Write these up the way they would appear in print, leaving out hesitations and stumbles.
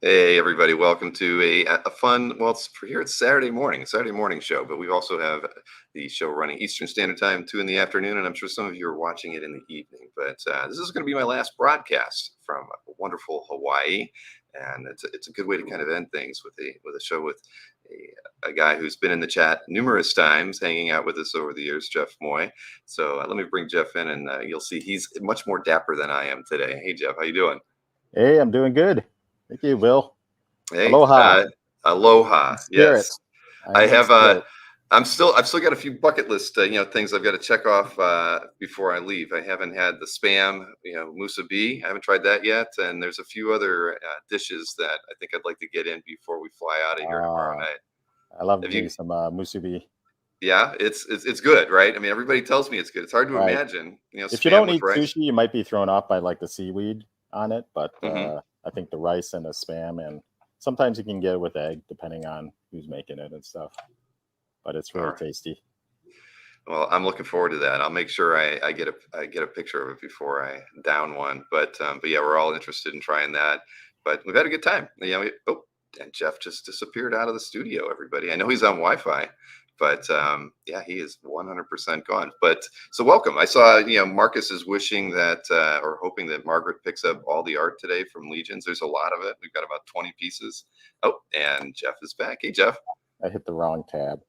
Hey everybody, welcome to a fun. Well, it's Saturday morning show, but we also have the show running Eastern Standard Time, 2 in the afternoon, and I'm sure some of you are watching it in the evening. But this is going to be my last broadcast from wonderful Hawaii, and it's a good way to kind of end things with a show with a guy who's been in the chat numerous times, hanging out with us over the years, Jeff Moy. So let me bring Jeff in, and you'll see he's much more dapper than I am today. Hey Jeff, how you doing? Hey, I'm doing good. Thank you, Will. Hey, Aloha. aloha. In spirit. Yes, I I am in have. spirit. I've still got a few bucket list, things I've got to check off before I leave. I haven't had the spam, musubi. I haven't tried that yet, and there's a few other dishes that I think I'd like to get in before we fly out of here tomorrow Ah, night. I love Have me you? some musubi. Yeah, it's good, right? I mean, everybody tells me it's good. It's hard to Right. imagine, If you spam don't with eat rice. sushi, you might be thrown off by like the seaweed on it, but Hmm. I think the rice and the spam, and sometimes you can get it with egg, depending on who's making it and stuff. But it's All really right. tasty. Well, I'm looking forward to that. I'll make sure I get a picture of it before I down one. But yeah, we're all interested in trying that. But we've had a good time. And Jeff just disappeared out of the studio. Everybody, I know he's on Wi-Fi, but yeah, he is 100% gone. But so welcome. I saw Marcus is wishing that or hoping that Margaret picks up all the art today from Legions. There's a lot of it. We've got about 20 pieces. Oh, and Jeff is back. Hey, Jeff. I hit the wrong tab.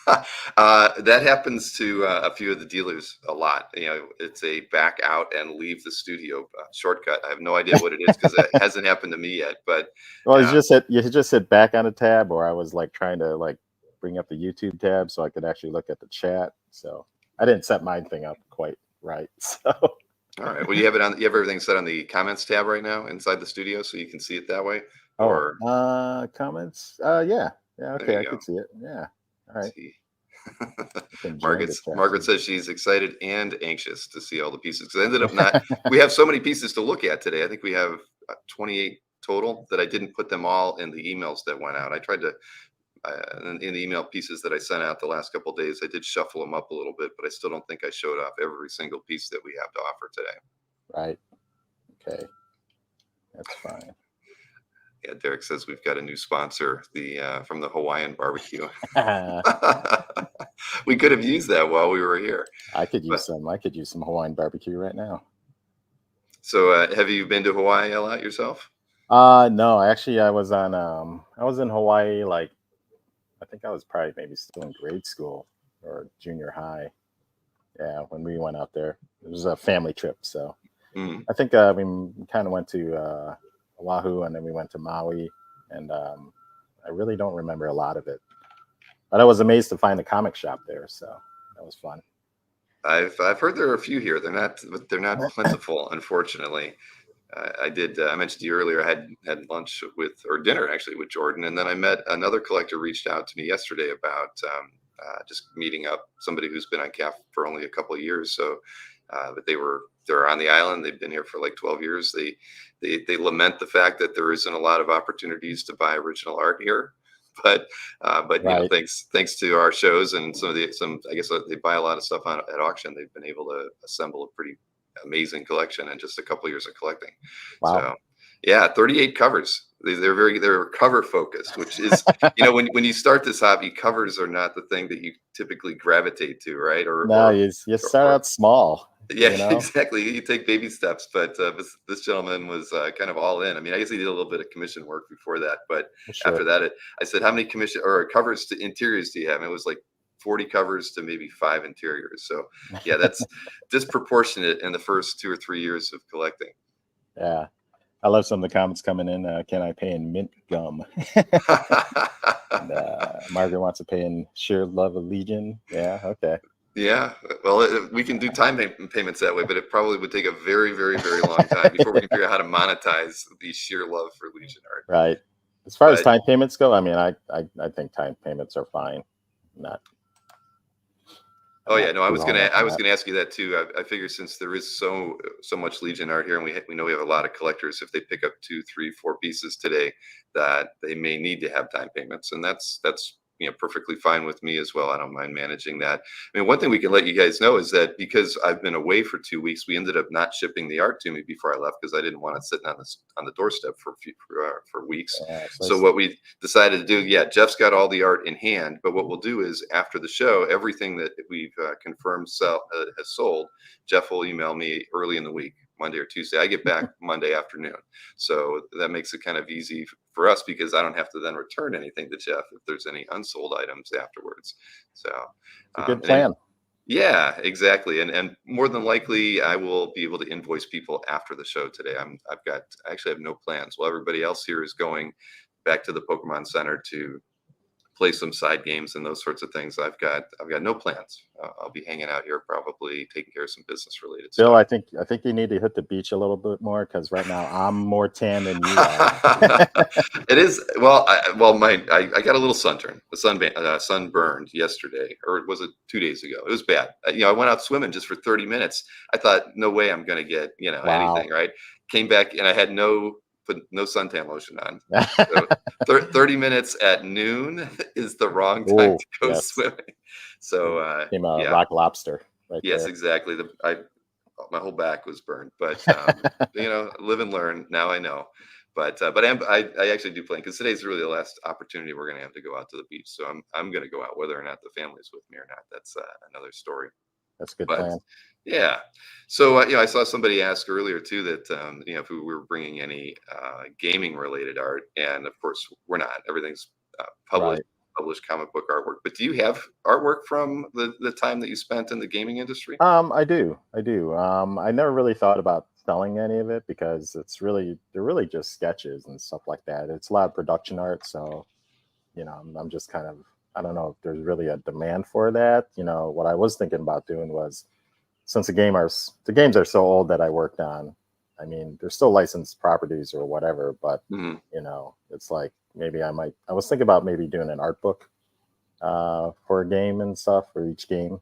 That happens to a few of the dealers a lot. It's a back out and leave the studio shortcut. I have no idea what it is because it hasn't happened to me yet. But Well, yeah, you just hit back on a tab, or I was like trying to like bring up the YouTube tab so I could actually look at the chat. So I didn't set my thing up quite right. So all right. Well, you have it on. You have everything set on the comments tab right now inside the studio, so you can see it that way. oh, Or comments. Yeah, yeah. there Okay, you I go. could see it. Yeah. All right. See. I can join the chat Margaret too. says she's excited and anxious to see all the pieces. Because I ended up not. We have so many pieces to look at today. I think we have 28 total that I didn't put them all in the emails that went out. I tried to in the email pieces that I sent out the last couple of days. I did shuffle them up a little bit, but I still don't think I showed off every single piece that we have to offer today. Right. Okay. That's fine. Yeah, Derek says we've got a new sponsor, the from the Hawaiian barbecue. I We could have used that while we were here. could use But some. I could use some Hawaiian barbecue right now. so, have you been to Hawaii a lot yourself? No, actually, I was in Hawaii like I think I was probably maybe still in grade school or junior high. Yeah, when we went out there, it was a family trip. So Mm. I think we kind of went to Oahu, and then we went to Maui, and I really don't remember a lot of it. But I was amazed to find the comic shop there, so that was fun. I've heard there are a few here. They're not plentiful, unfortunately. I did. I mentioned to you earlier. I had lunch with or dinner actually with Jordan, and then I met another collector. Reached out to me yesterday about just meeting up somebody who's been on CAF for only a couple of years. So, but they're on the island. They've been here for like 12 years. They lament the fact that there isn't a lot of opportunities to buy original art here. But Right. thanks to our shows and some I guess they buy a lot of stuff at auction. They've been able to assemble a pretty amazing collection in just a couple of years of collecting. Wow. So yeah, 38 covers. They're cover focused, which is when you start this hobby, covers are not the thing that you typically gravitate to, right? No, you start Or out small, yeah, you know. exactly. You take baby steps, but this gentleman was kind of all in. I mean, I guess he did a little bit of commission work before that, but after Sure. that, I said, "How many commission or covers to interiors do you have?" And it was like 40 covers to maybe 5 interiors. So yeah, that's disproportionate in the first 2 or 3 years of collecting. Yeah. I love some of the comments coming in. Can I pay in mint gum? And Margaret wants to pay in sheer love of Legion. Yeah. Okay. Yeah, well, we can do payments that way, but it probably would take a very, very, very long time before we can figure out how to monetize the sheer love for Legion art. Right. As far as But time payments go, I mean, I think time payments are fine. Not I'm oh yeah, not no, too hung up I on was that. gonna ask you that too. I figure since there is so much Legion art here, and we know we have a lot of collectors. If they pick up 2, 3, 4 pieces today, that they may need to have time payments, and that's perfectly fine with me as well. I don't mind managing that. I mean, one thing we can let you guys know is that because I've been away for 2 weeks, we ended up not shipping the art to me before I left because I didn't want it sitting on the doorstep for weeks. Yeah, So what we decided to do, yeah, Jeff's got all the art in hand, but what we'll do is after the show, everything that we've confirmed has sold, Jeff will email me early in the week, Monday or Tuesday. I get back Monday afternoon. So that makes it kind of easy for us because I don't have to then return anything to Jeff if there's any unsold items afterwards. So it's a good plan. yeah, exactly. And more than likely I will be able to invoice people after the show today. I actually have no plans. While everybody else here is going back to the Pokemon Center to play some side games and those sorts of things. I've got no plans. I'll be hanging out here, probably taking care of some business related Bill, stuff. I think you need to hit the beach a little bit more because right now I'm more tan than you are. It is well. I got a little sunburned yesterday, or was it 2 days ago? It was bad. I went out swimming just for 30 minutes. I thought, no way, I'm going to get Wow. anything right. Came back and I had put no suntan lotion on. So 30 minutes at noon is the wrong time Oh, to go yes. swimming. So Became a yeah, rock lobster right yes, there. exactly. My whole back was burned, but live and learn. Now I know. But I actually do plan because today's really the last opportunity we're going to have to go out to the beach. So I'm going to go out, whether or not the family's with me or not. That's another story. That's a good But plan. yeah, so I saw somebody ask earlier too that if we were bringing any gaming related art, and of course we're not. Everything's Right. published comic book artwork. But do you have artwork from the time that you spent in the gaming industry? I do. I do. I never really thought about selling any of it because they're really just sketches and stuff like that. It's a lot of production art, so I'm just kind of, I don't know if there's really a demand for that. What I was thinking about doing was, since the games are so old that I worked on, I mean, they're still licensed properties or whatever, but Hmm. it's like maybe I was thinking about maybe doing an art book for a game and stuff for each game.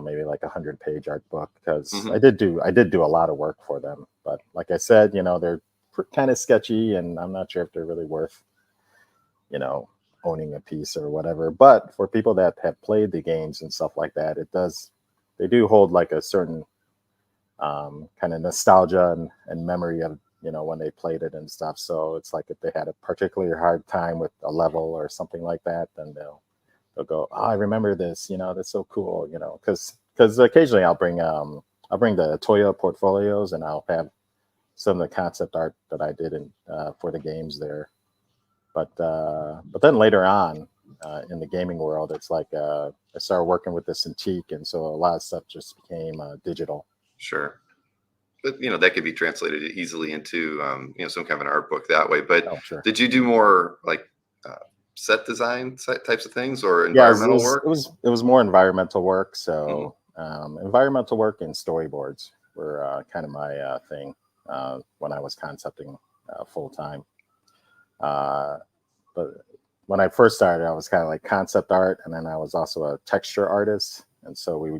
Maybe like 100-page art book because Hmm. I did do a lot of work for them, but like I said, they're kind of sketchy, and I'm not sure if they're really worth you know owning a piece or whatever. But for people that have played the games and stuff like that, they do hold like a certain kind of nostalgia and memory of when they played it and stuff. So it's like if they had a particularly hard time with a level or something like that, then they'll go, oh, I remember this, that's so cool, because occasionally I'll bring the Toya portfolios, and I'll have some of the concept art that I did for the games there. But then later on in the gaming world, it's like I started working with the Cintiq, and so a lot of stuff just became digital. Sure. But that could be translated easily into some kind of an art book that way. But Oh, sure. did you do more like uh, set design types of things or Yeah, environmental work? it was more environmental work. Hmm. So environmental work and storyboards were kind of my thing when I was concepting full time. Uh, but when I first started, I was kind of like concept art, and then I was also a texture artist. And so we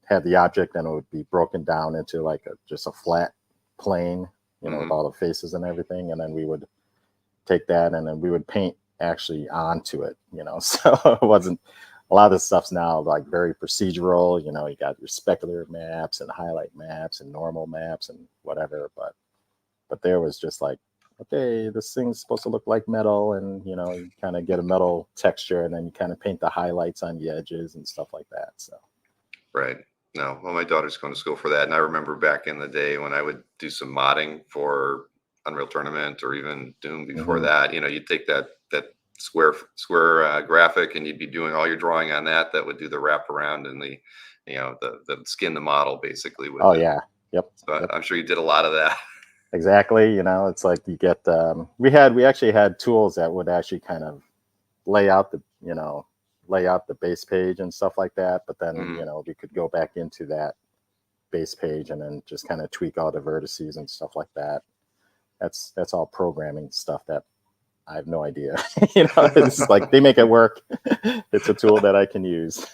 had the object, and it would be broken down into like just a flat plane, with Hmm. all the faces and everything, and then we would take that and then we would paint actually onto it. So it wasn't, a lot of this stuff's now like very procedural. You got your specular maps and highlight maps and normal maps and whatever, but there was just like, okay, this thing's supposed to look like metal, and you kind of get a metal texture, and then you kind of paint the highlights on the edges and stuff like that. So Right. No, well, my daughter's going to school for that, and I remember back in the day when I would do some modding for Unreal Tournament or even Doom before mhm. that. You'd take that square graphic, and you'd be doing all your drawing on that. That would do the wraparound and the skin the model basically with Oh it. yeah, yep, So yep. I'm sure you did a lot of that. Exactly. It's like you get we actually had tools that would actually kind of lay out lay out the base page and stuff like that, but then Hmm. we could go back into that base page and then just kind of tweak all the vertices and stuff like that. That's all programming stuff that I have no idea. It's like they make it work. It's a tool that I can use.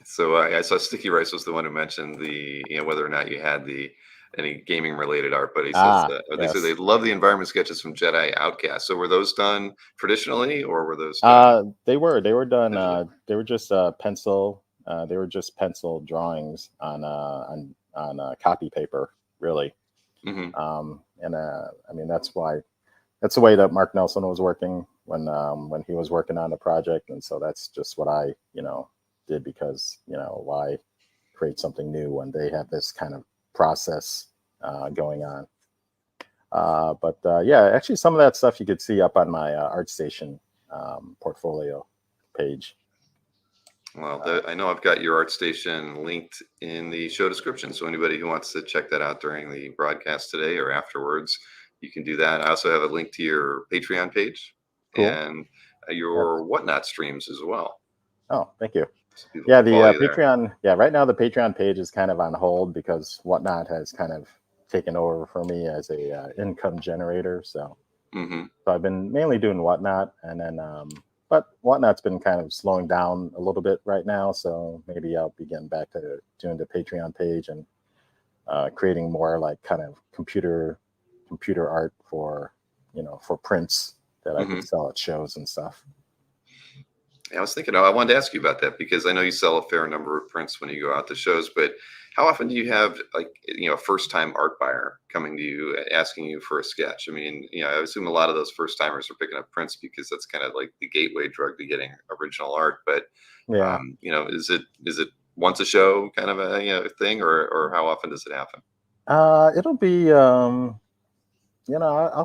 So I saw Sticky Rice was the one who mentioned whether or not you had the any gaming related art, but he says Ah, they say they yes. love the environment sketches from Jedi Outcast. So were those done traditionally, or were those done They were done. digitally? They were just pencil. They were just pencil drawings on copy paper, really. Hmm. And I mean, that's the way that Mark Nelson was working when he was working on the project, and so that's just what I did, because why create something new when they have this kind of process going on. But yeah, actually, some of that stuff you could see up on my ArtStation portfolio page. Well, Uh, I know I've got your ArtStation linked in the show description. So anybody who wants to check that out during the broadcast today or afterwards, you can do that. I also have a link to your Patreon page cool. and Yeah. your Whatnot streams as well. Oh, thank you. So people Yeah, can the follow you there. Patreon. Yeah, right now the Patreon page is kind of on hold because Whatnot has kind of taken over for me as a income generator. Hmm. So I've been mainly doing Whatnot, and then but Whatnot's been kind of slowing down a little bit right now. So maybe I'll be getting back to doing the Patreon page and creating more like kind of computer art for for prints that I could Hmm. sell at shows and stuff. I was thinking, I wanted to ask you about that because I know you sell a fair number of prints when you go out to shows, but how often do you have like, a first time art buyer coming to you asking you for a sketch? I mean, I assume a lot of those first timers are picking up prints because that's kind of like the gateway drug to getting original art. But, Yeah, is it once a show kind of a, thing, or how often does it happen? it'll be I'll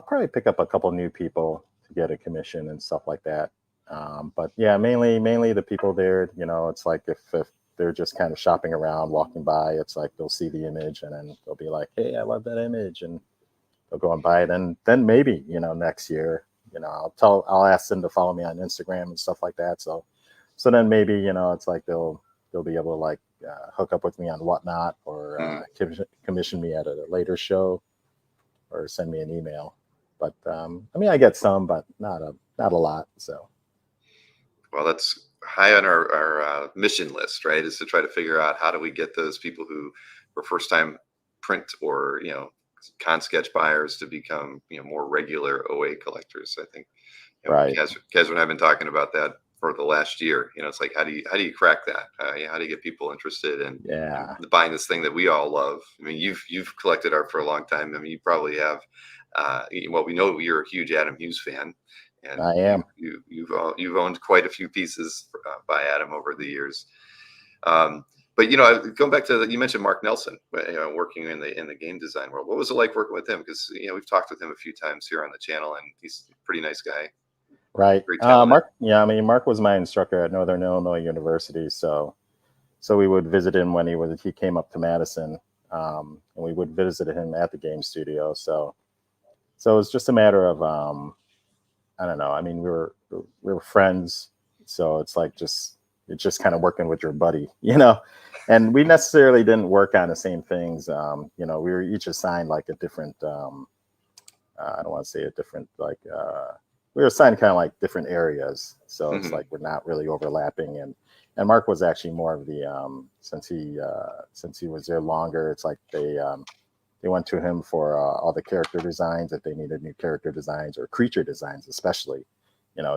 probably pick up a couple new people to get a commission and stuff like that. But yeah, mainly the people there. It's like if they're just kind of shopping around, walking by, it's like they'll see the image and then they'll be like, "Hey, I love that image," and they'll go and buy it. And then maybe next year, I'll ask them to follow me on Instagram and stuff like that. So then maybe it's like they'll be able to like hook up with me on Whatnot, or Mhm. commission me at a later show, or send me an email. But I mean, I get some, but not a lot. So Well, that's high on our mission list, right? Is to try to figure out how do we get those people who were first time print or con sketch buyers to become more regular OA collectors. I think right, Kez and I've been talking about that for the last year. It's like how do you crack that? How do you get people interested in yeah, buying this thing that we all love? I mean, you've collected art for a long time. I mean, you probably have. Well, we know you're a huge Adam Hughes fan, and I you am. you you've owned quite a few pieces by Adam over the years. Um, but going back to you mentioned Mark Nelson, working in the game design world. What was it like working with him? Because we've talked with him a few times here on the channel, and he's a pretty nice guy, Right. very talented. Mark, yeah, I mean, Mark was my instructor at Northern Illinois University. So we would visit him when he came up to Madison, and we would visit him at the game studio. So it's just a matter of I don't know. I mean, we were friends, so it's just kind of working with your buddy, And we necessarily didn't work on the same things. We were each assigned like a different. I don't want to say a different like. We were assigned kind of like different areas, so it's Hmm. like we're not really overlapping. And Mark was actually more of the since he was there longer. It's like they went to him for all the character designs if they needed new character designs or creature designs, especially.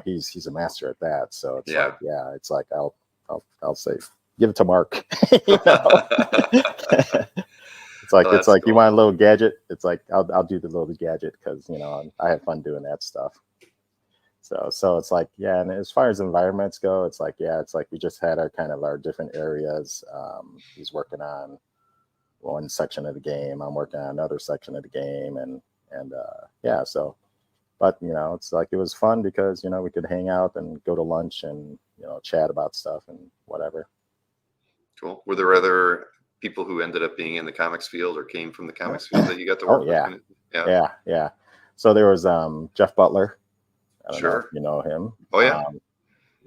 He's a master at that. So it's like, Yeah. yeah, it's like I'll say give it to Mark. you know, it's like Well, it's that's like you cool. want a little gadget. It's like I'll do the little gadget because I have fun doing that stuff. So it's like, yeah, and as far as environments go, it's like, yeah, it's like we just had our kind of our different areas. He's working on one section of the game. I'm working on another section of the game, and yeah. So, but it's like it was fun because we could hang out and go to lunch and chat about stuff and whatever. Cool. Were there other people who ended up being in the comics field or came from the comics field that you got to Oh work with? yeah, Yeah. yeah. So there was Jeff Butler. I don't know if Sure. you know him. Oh yeah.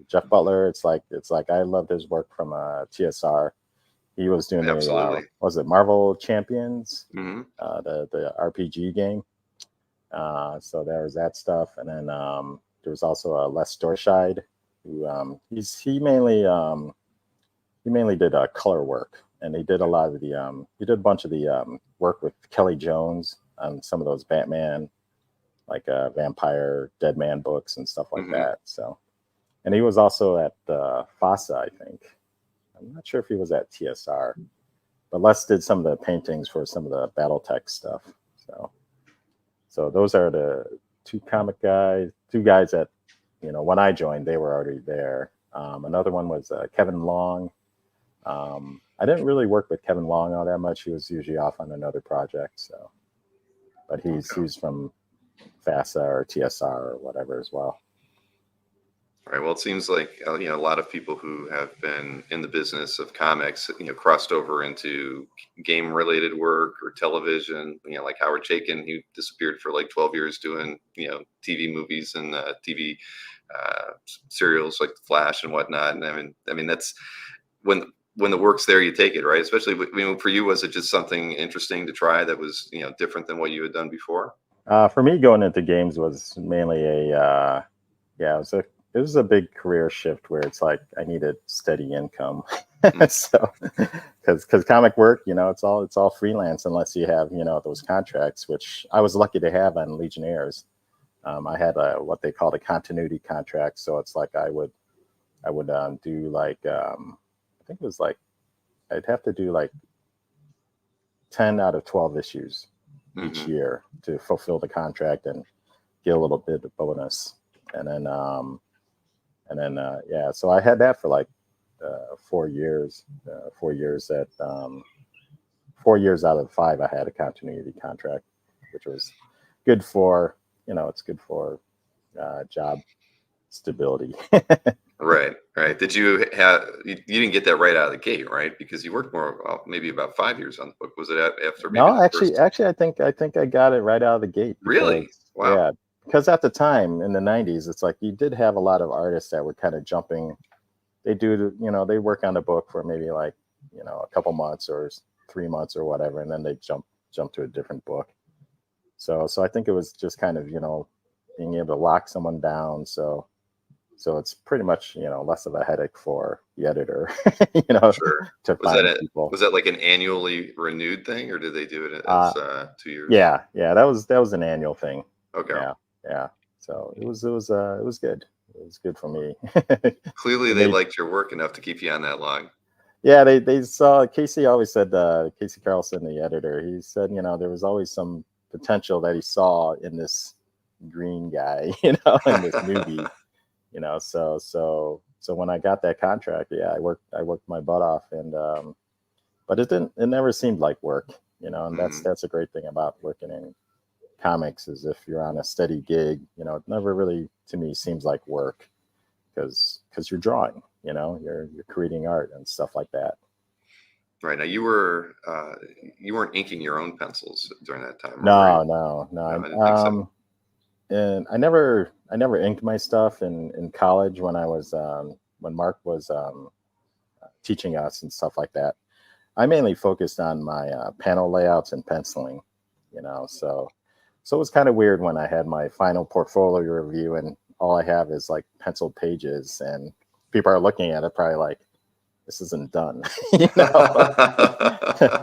Jeff Butler. It's like I loved his work from TSR. He was doing Absolutely. was it Marvel Champions, Hmm. the RPG game. So there was that stuff, and then there was also Les Dorscheid, who he mainly did color work. and they did a lot of the he did a bunch of the work with Kelly Jones on some of those Batman, like vampire Dead Man books and stuff like Hmm. that. So, and he was also at FASA, I think. I'm not sure if he was at TSR, but Les did some of the paintings for some of the BattleTech stuff. So, so those are the two guys that, when I joined, they were already there. Another one was Kevin Long. I didn't really work with Kevin Long all that much. He was usually off on another project. So, but Okay. he's from FASA or TSR or whatever as well. Right. Well, it seems like a lot of people who have been in the business of comics, crossed over into game-related work or television. Like Howard Chaykin, who disappeared for like 12 years doing TV movies and TV serials like Flash and whatnot. And I mean that's when the work's there, you take it, right? Especially for you, was it just something interesting to try that was different than what you had done before? For me, going into games was mainly yeah, it was a big career shift where it's like I needed steady income. Mm. So, because comic work, it's all freelance unless you have those contracts, which I was lucky to have on Legionnaires. I had what they called a continuity contract, so it's like I would do like I think it was like I'd have to do like 10 out of 12 issues each Hmm. year to fulfill the contract and get a little bit of bonus. And then yeah, so I had that for like 4 years. 4 years at 4 years out of 5, I had a continuity contract, which was good for it's good for job stability. Right, right. Did you have you didn't get that right out of the gate, right? Because you worked more, well, maybe about 5 years on the book. Was it after maybe No, the actually, first? actually, I think I got it right out of the gate Really? because Wow. yeah, because at the time in the '90s, it's like you did have a lot of artists that were kind of jumping. They work on the book for maybe like a couple months or 3 months or whatever, and then they jump to a different book. So I think it was just kind of being able to lock someone down. So it's pretty much less of a headache for the editor, you know, Sure. to Was that find people. like an annually renewed thing, or did they do it Uh, as 2 years? yeah, that was an annual thing. Okay. Yeah, yeah. So it was good. It was good for me. Clearly, It they made liked your work enough to keep you on that long. Yeah, they saw Casey always said Casey Carlson, the editor, he said, there was always some potential that he saw in this green guy, in this newbie, so when I got that contract, yeah, I worked my butt off and but it never seemed like work, and that's Mhm. that's a great thing about working in comics is if you're on a steady gig, it never really to me seems like work because you're drawing, you're creating art and stuff like that. Right now, you weren't inking your own pencils during that time, or were you? No, no, no. No, I didn't think so. And I never inked my stuff in college when Mark was teaching us and stuff like that. I mainly focused on my panel layouts and penciling, so it was kind of weird when I had my final portfolio review and all I have is like penciled pages and people are looking at it probably like this isn't done, you know.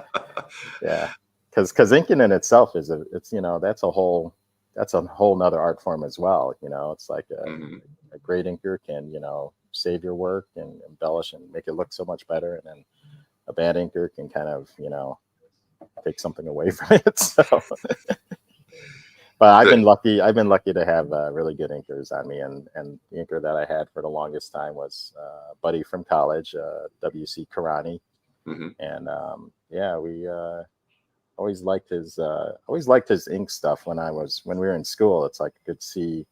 Yeah, because inking in itself it's that's a whole nother art form as well. It's like Mhm. a great inker can save your work and embellish and make it look so much better, and then a bad inker can kind of take something away from it. So, but I've been Good. lucky. I've been lucky to have really good inkers on me, and the inker that I had for the longest time was a buddy from college, WC Karani, Mhm. and yeah, we always liked his ink stuff when we were in school. It's like could see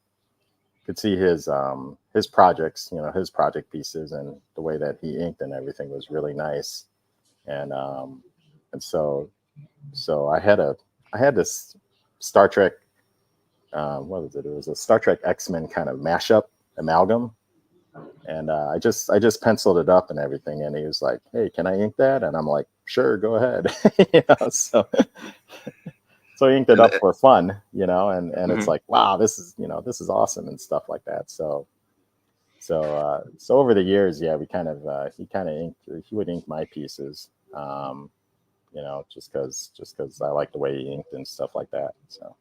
his projects, his project pieces, and the way that he inked and everything was really nice. And um and so so I had this Star Trek, what was it? It was a Star Trek X-Men kind of mashup amalgam, and I just penciled it up and everything. And he was like, "Hey, can I ink that?" And I'm like, "Sure, go ahead." So he inked it And up for fun, and it's mhm. like, wow, this is awesome and stuff like that. So over the years, yeah, we kind of he would ink my pieces, You know, just because I like the way he inked and stuff like that. So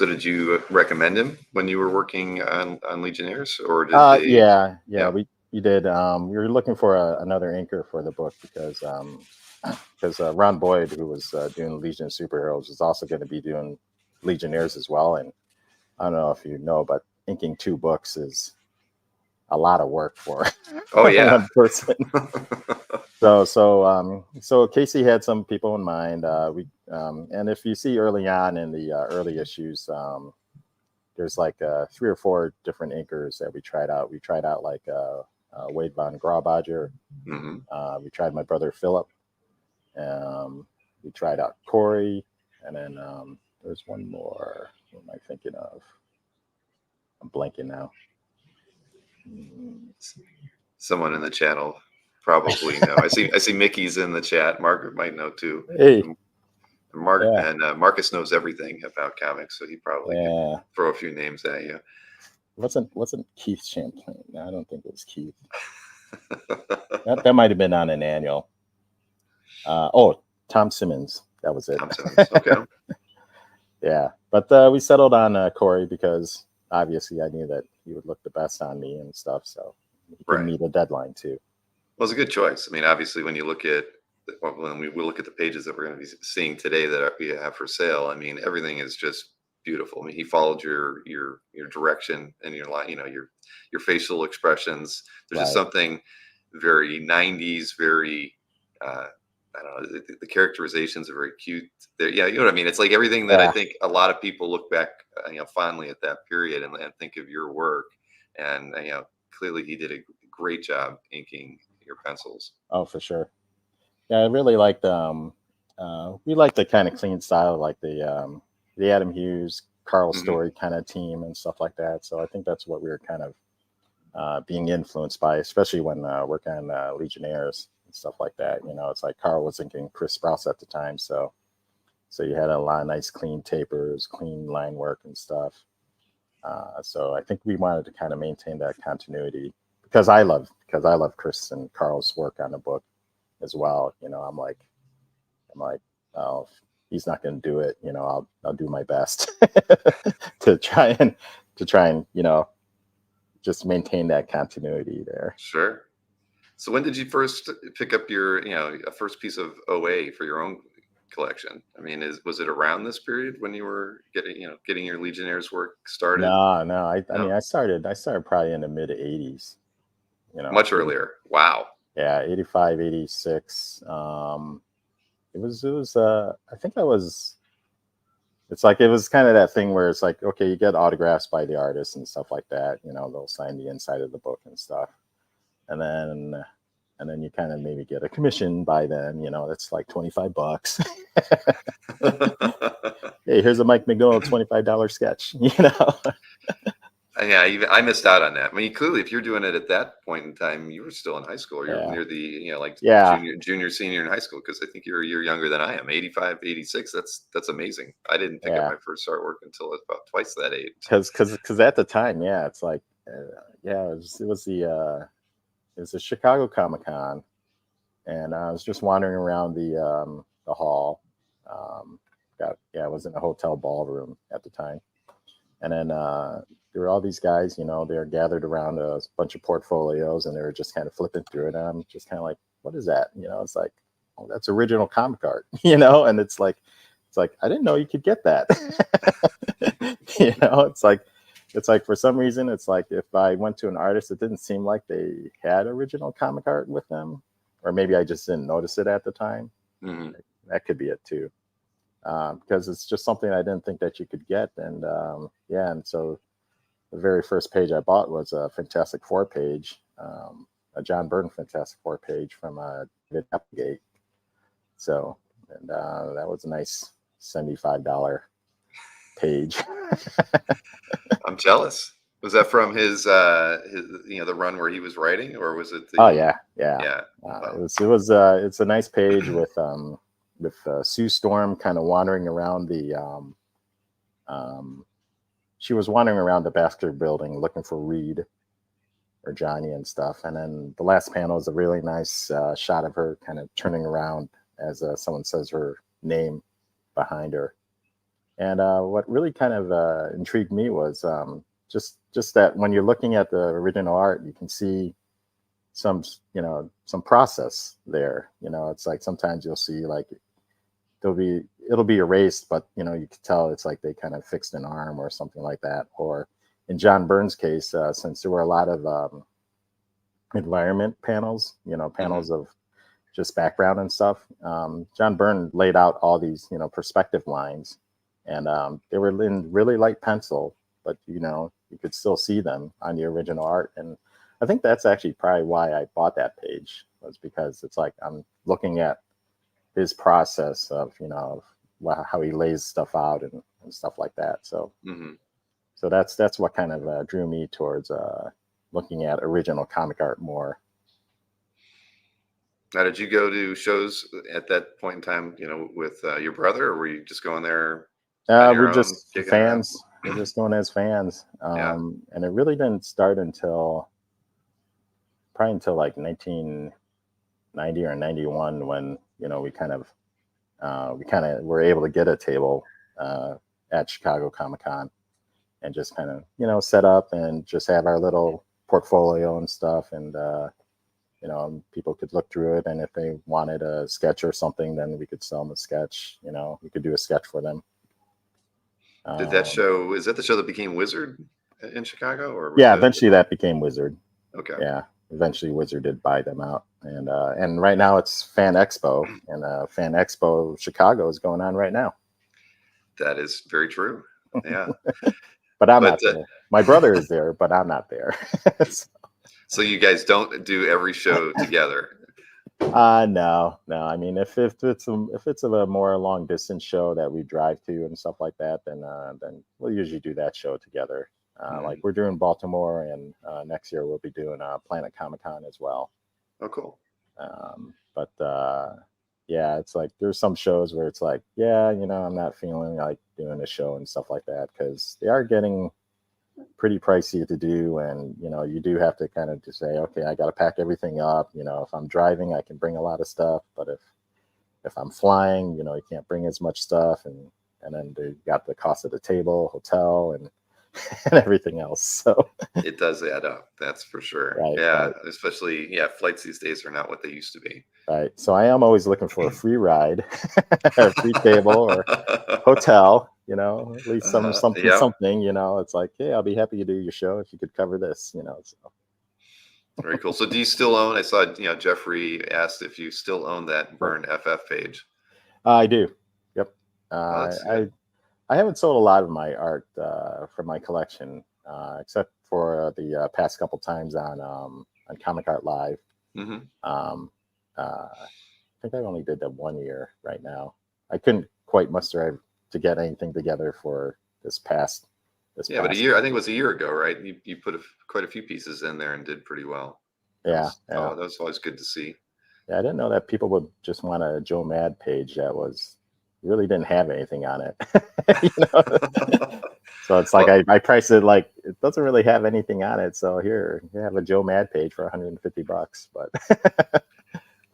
did you recommend him when you were working on Legionnaires, or did they? Yeah, Yeah. we did. We were looking for another inker for the book because Ron Boyd, who was doing Legion of Superheroes, is also going to be doing Legionnaires as well. And I don't know if you know, but inking 2 books is a lot of work for Oh yeah. one person. So Casey had some people in mind. And if you see early on in the early issues, there's like 3 or 4 different inkers that we tried out. We tried out like Wade von Graubadger. Hmm. We tried my brother Philip. We tried out Corey, and then there's one more. Who am I thinking of? I'm blanking now. Someone in the channel probably know. I see Mickey's in the chat. Margaret might know too. Hey, yeah, Marcus knows everything about comics, so he probably could yeah. throw a few names at you. Wasn't Keith Champlain? No, I don't think it was Keith. That might have been on an annual. Tom Simmons. That was it. Tom Simmons. Okay. Yeah, but we settled on Corey because obviously I knew that he would look the best on me and stuff. So he can Right. meet a deadline too. Well, it's a good choice. I mean, obviously, when we look at the pages that we're going to be seeing today that we have for sale, I mean, everything is just beautiful. I mean, he followed your direction and your line, your facial expressions. There's just Right. something very 90s, very I don't know. The characterizations are very cute. Yeah, you know what I mean. It's like everything that I Yeah. think a lot of people look back, fondly at that period and think of your work. And clearly he did a great job inking your pencils. Oh, for sure. Yeah, I really liked we like the kind of clean style, like the Adam Hughes, Carl Hmm. Story kind of team and stuff like that. So I think that's what we were kind of being influenced by, especially when working on Legionnaires and stuff like that. You know, it's like Carl was inking Chris Sprouse at the time, so you had a lot of nice clean tapers, clean line work and stuff. So I think we wanted to kind of maintain that continuity because I love Chris and Carl's work on the book as well. You know, I'm like, oh, he's not going to do it. You know, I'll do my best to try and just maintain that continuity there. Sure. So when did you first pick up your, a first piece of OA for your own collection? I mean, was it around this period when you were getting your Legionnaires work started? No. I mean, No, I started probably in the mid '80s. You know, much earlier. Wow. yeah, 85, 86. It was. I think I was. It's like it was kind of that thing where it's like, okay, you get autographs by the artists and stuff like that. You know, they'll sign the inside of the book and stuff, and then you kind of maybe get a commission by them. You know, that's like $25. Hey, here's a Mike McDonald $25 sketch. You know. Yeah, even I missed out on that. I mean, clearly, if you're doing it at that point in time, you were still in high school. Or you're Yeah. near the, like Yeah. junior, senior in high school. Because I think you're a year younger than I am. 85, 86. That's amazing. I didn't pick up Yeah. my first artwork until I was about twice that age. Because at the time, yeah, it's like, yeah, it was the Chicago Comic Con, and I was just wandering around the hall. I was in a hotel ballroom at the time, and then there were all these guys. You know, they were gathered around a bunch of portfolios, and they were just kind of flipping through it. And I'm just kind of like, what is that? You know, it's like, oh, that's original comic art. You know, and it's like I didn't know you could get that. You know, it's like for some reason, it's like if I went to an artist, it didn't seem like they had original comic art with them, or maybe I just didn't notice it at the time. Hmm. That could be it too, because it's just something I didn't think that you could get. And and so the very first page I bought was a Fantastic Four page, a John Byrne Fantastic Four page from David Applegate. So, and that was a nice $75 page. I'm jealous. Was that from his the run where he was writing, or was it the? Oh yeah. Yeah. It's a nice page with Sue Storm kind of wandering around she was wandering around the Baxter building looking for Reed, or Johnny and stuff. And then the last panel is a really nice shot of her kind of turning around as someone says her name behind her. And what really kind of intrigued me was just that when you're looking at the original art, you can see some some process there. It's like sometimes you'll see like it'll be erased, but you can tell it's like they kind of fixed an arm or something like that. Or in John Byrne's case, since there were a lot of environment panels, panels of just background and stuff, John Byrne laid out all these perspective lines, and they were in really light pencil, but you could still see them on the original art. And I think that's actually probably why I bought that page, was because it's like I'm looking at his process of how he lays stuff out and stuff like that. So so that's what kind of drew me towards looking at original comic art more. Now, did you go to shows at that point in time, with your brother, or were you just going there on We're your own, just kicking it around? fans. We're just going as fans. Yeah, And it really didn't start until probably until like 1990 or 91, when we kind of were able to get a table at Chicago Comic-Con and just kind of set up and just have our little portfolio and stuff. And people could look through it, and if they wanted a sketch or something, then we could sell them a sketch. We could do a sketch for them. did that um, show? Is that the show that became Wizard in Chicago, or was yeah, it? eventually that became Wizard. Okay, Yeah, eventually Wizard did buy them out. And right now it's Fan Expo, and Fan Expo Chicago is going on right now. that is very true. Yeah, But I'm but not there. My brother is there, but I'm not there. so you guys don't do every show together. No. I mean, if it's a more long distance show that we drive to and stuff like that, then we'll usually do that show together. Like we're doing Baltimore, and next year we'll be doing Planet Comic Con as well. Oh, cool. But yeah, it's like there's some shows where it's like, yeah, I'm not feeling like doing a show and stuff like that, because they are getting pretty pricey to do. And you do have to kind of just say, okay, I got to pack everything up. If I'm driving, I can bring a lot of stuff, but if I'm flying, you can't bring as much stuff. And then they got the cost of the table, hotel, and and everything else. So It does add up, that's for sure. right, Yeah, right, especially flights these days are not what they used to be. right. So I am always looking for a free ride, or a free table, or hotel. At least something, Yeah, something. It's like, hey, I'll be happy to do your show if you could cover this. So very cool. So do you still own? I saw, Jeffrey asked if you still own that Burn FF page. I do. Yep. Oh, Uh, that's good. I I haven't sold a lot of my art from my collection, except for the past couple times on Comic Art Live. Hmm. Um, I think I only did that 1 year right now. I couldn't quite muster to get anything together for this Yeah, but a past. year, I think it was a year ago, right? You put quite a few pieces in there and did pretty well. That Yeah, was yeah, oh, that was always good to see. yeah. I didn't know that people would just want a Joe Mad page that was really didn't have anything on it. you know? So it's like Well, I priced it like it doesn't really have anything on it. So here you have a Joe Mad page for $150, but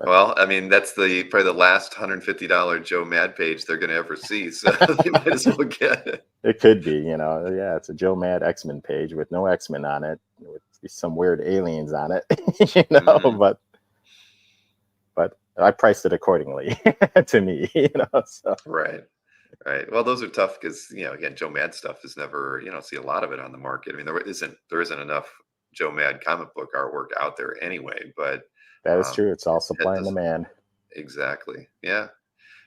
well, I mean, that's probably the last $150 Joe Mad page they're going to ever see. So you might as well get it. it could be, yeah, it's a Joe Mad X-Men page with no X-Men on it, with some weird aliens on it, Mhm. but I priced it accordingly to me, so Right. Right. Well, those are tough because, again, Joe Mad stuff is never, you don't see a lot of it on the market. I mean, there isn't enough Joe Mad comic book artwork out there anyway, but that is um, true. It's all that supply and doesn't demand. exactly. Yeah.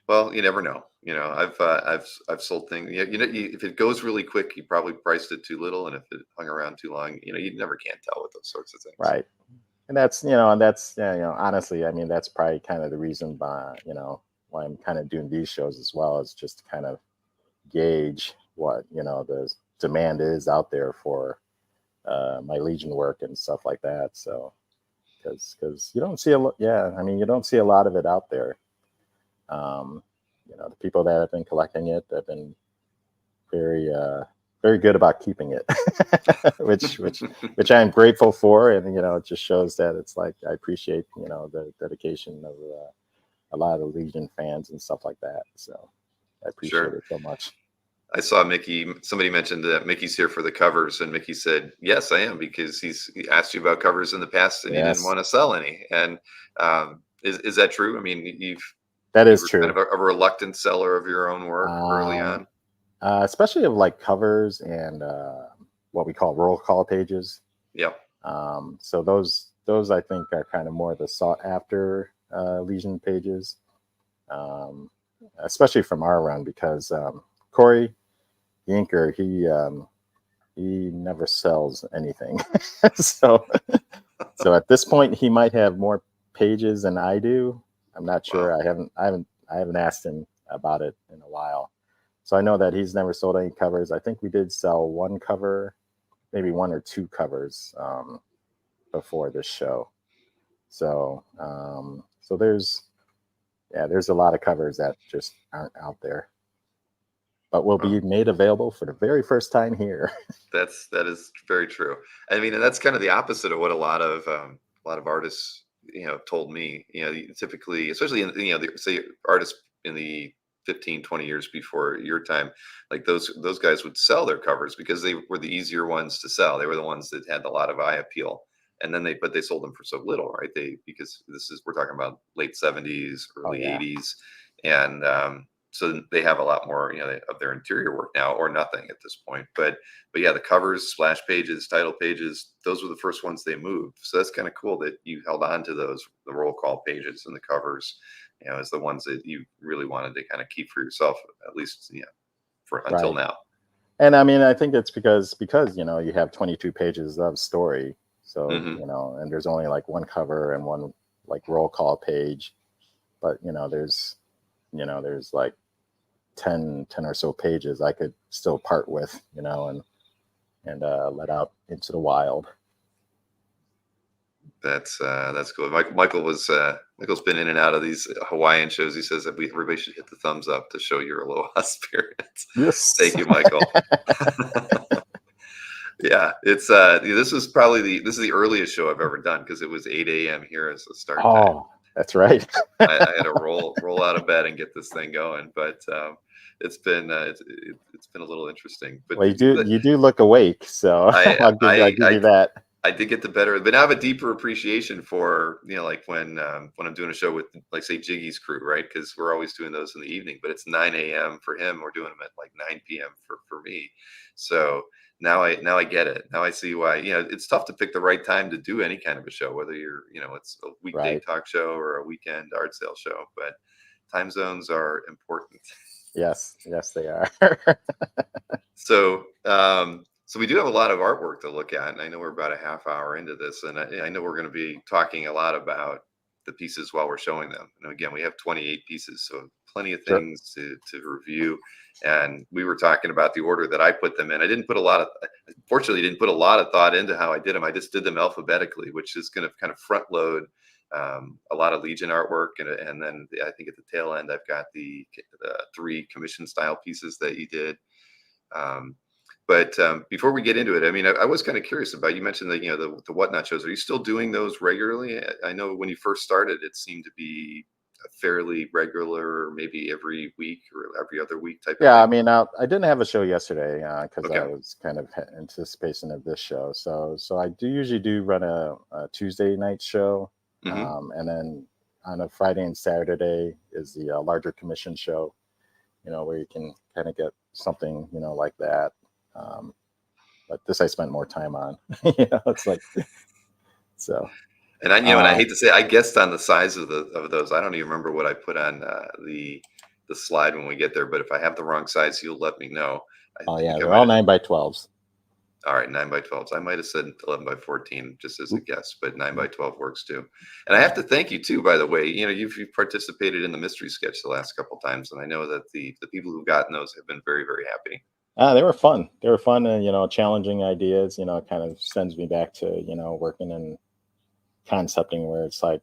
Well, you never know. I've sold things. If it goes really quick, you probably priced it too little, and if it hung around too long, you never can tell with those sorts of things. Right. And that's yeah, honestly, I mean, that's probably kind of the reason why I'm kind of doing these shows as well, is just to kind of gauge what the demand is out there for my Legion work and stuff like that. So because you don't see a lot, yeah, I mean, you don't see a lot of it out there. um the people that have been collecting it have been very very good about keeping it, which I'm grateful for, and it just shows that it's like I appreciate the dedication of a lot of Legion fans and stuff like that. So I appreciate Sure. it so much. I saw Mickey. Somebody mentioned that Mickey's here for the covers, and Mickey said, "Yes, I am," because he asked you about covers in the past, and you didn't Yes, want to sell any. And is that true? I mean, that you is were kind true. of a reluctant seller of your own work early Um, on. Especially of like covers and what we call roll call pages. Yep. So those I think are kind of more the sought after Legion pages, um, especially from our run because Corey the inker he never sells anything. so so at this point he might have more pages than I do. I'm not sure. Wow. I haven't asked him about it in a while. So I know that he's never sold any covers. I think we did sell one cover, maybe one or two covers before this show. So there's a lot of covers that just aren't out there, but will Wow. be made available for the very first time here. That is very true. I mean, and that's kind of the opposite of what a lot of artists told me. Typically, especially in say artists in the 15, 20 years before your time, like those guys would sell their covers because they were the easier ones to sell. They were the ones that had a lot of eye appeal, and then they sold them for so little, right? Because we're talking about late 70s, Oh early yeah, 80s, and so they have a lot more of their interior work now, or nothing at this point. But yeah, the covers, splash pages, title pages, those were the first ones they moved. So that's kind of cool that you held on to those, the roll call pages and the covers, as the ones that you really wanted to kind of keep for yourself, at least, for until right. now. And I mean, I think it's because you have 22 pages of story, so Hmm. and there's only like one cover and one like roll call page, but there's like 10 or so pages I could still part with, and let out into the wild. That's cool. Michael's been in and out of these Hawaiian shows. He says that everybody should hit the thumbs up to show your aloha spirit. Yes. Thank you, Michael. Yeah, this is the earliest show I've ever done because it was 8 a.m. here as the start time. Oh, that's right. I had to roll out of bed and get this thing going, but it's been a little interesting. But Well, you do look awake, so I I'll give you that. I did get the better, but I have a deeper appreciation for like when I'm doing a show with like say Jiggy's crew, right? Because we're always doing those in the evening, but it's 9 a.m. for him. We're doing them at like 9 p.m. for me. So now I get it. Now I see why. It's tough to pick the right time to do any kind of a show, whether it's a weekday Right. talk show or a weekend art sale show. But time zones are important. Yes, yes, they are. So we do have a lot of artwork to look at, and I know we're about a half hour into this, and I know we're going to be talking a lot about the pieces while we're showing them. And again, we have 28 pieces, so plenty of Sure. things to review. And we were talking about the order that I put them in. Fortunately, didn't put a lot of thought into how I did them. I just did them alphabetically, which is going to kind of front load a lot of Legion artwork, and then I think at the tail end I've got the 3 commission style pieces that you did. Um, but before we get into it, I mean, I was kind of curious about, you mentioned that the whatnot shows. Are you still doing those regularly? I know when you first started, it seemed to be a fairly regular, maybe every week or every other week type of Yeah, I thing. mean, I didn't have a show yesterday because I Okay. was kind of in anticipation of this show. So I do usually do run a Tuesday night show, Hmm. and then on a Friday and Saturday is the larger commission show. Where you can kind of get something, like that. Um, but this I spent more time on. It's like so. And I Um, hate to say, I guessed on the size of those. I don't even remember what I put on the slide when we get there. But if I have the wrong size, you'll let me know. I oh yeah, think I they're might all have. 9x12s. All right, 9 by 12s. I might have said 11 by 14 just as a Oop, guess, but nine by nope. 12 works too. And I have to thank you too, by the way. You've participated in the mystery sketch the last couple times, and I know that the people who've gotten those have been very, very happy. They were fun. They were fun, and challenging ideas. It kind of sends me back to working in concepting where it's like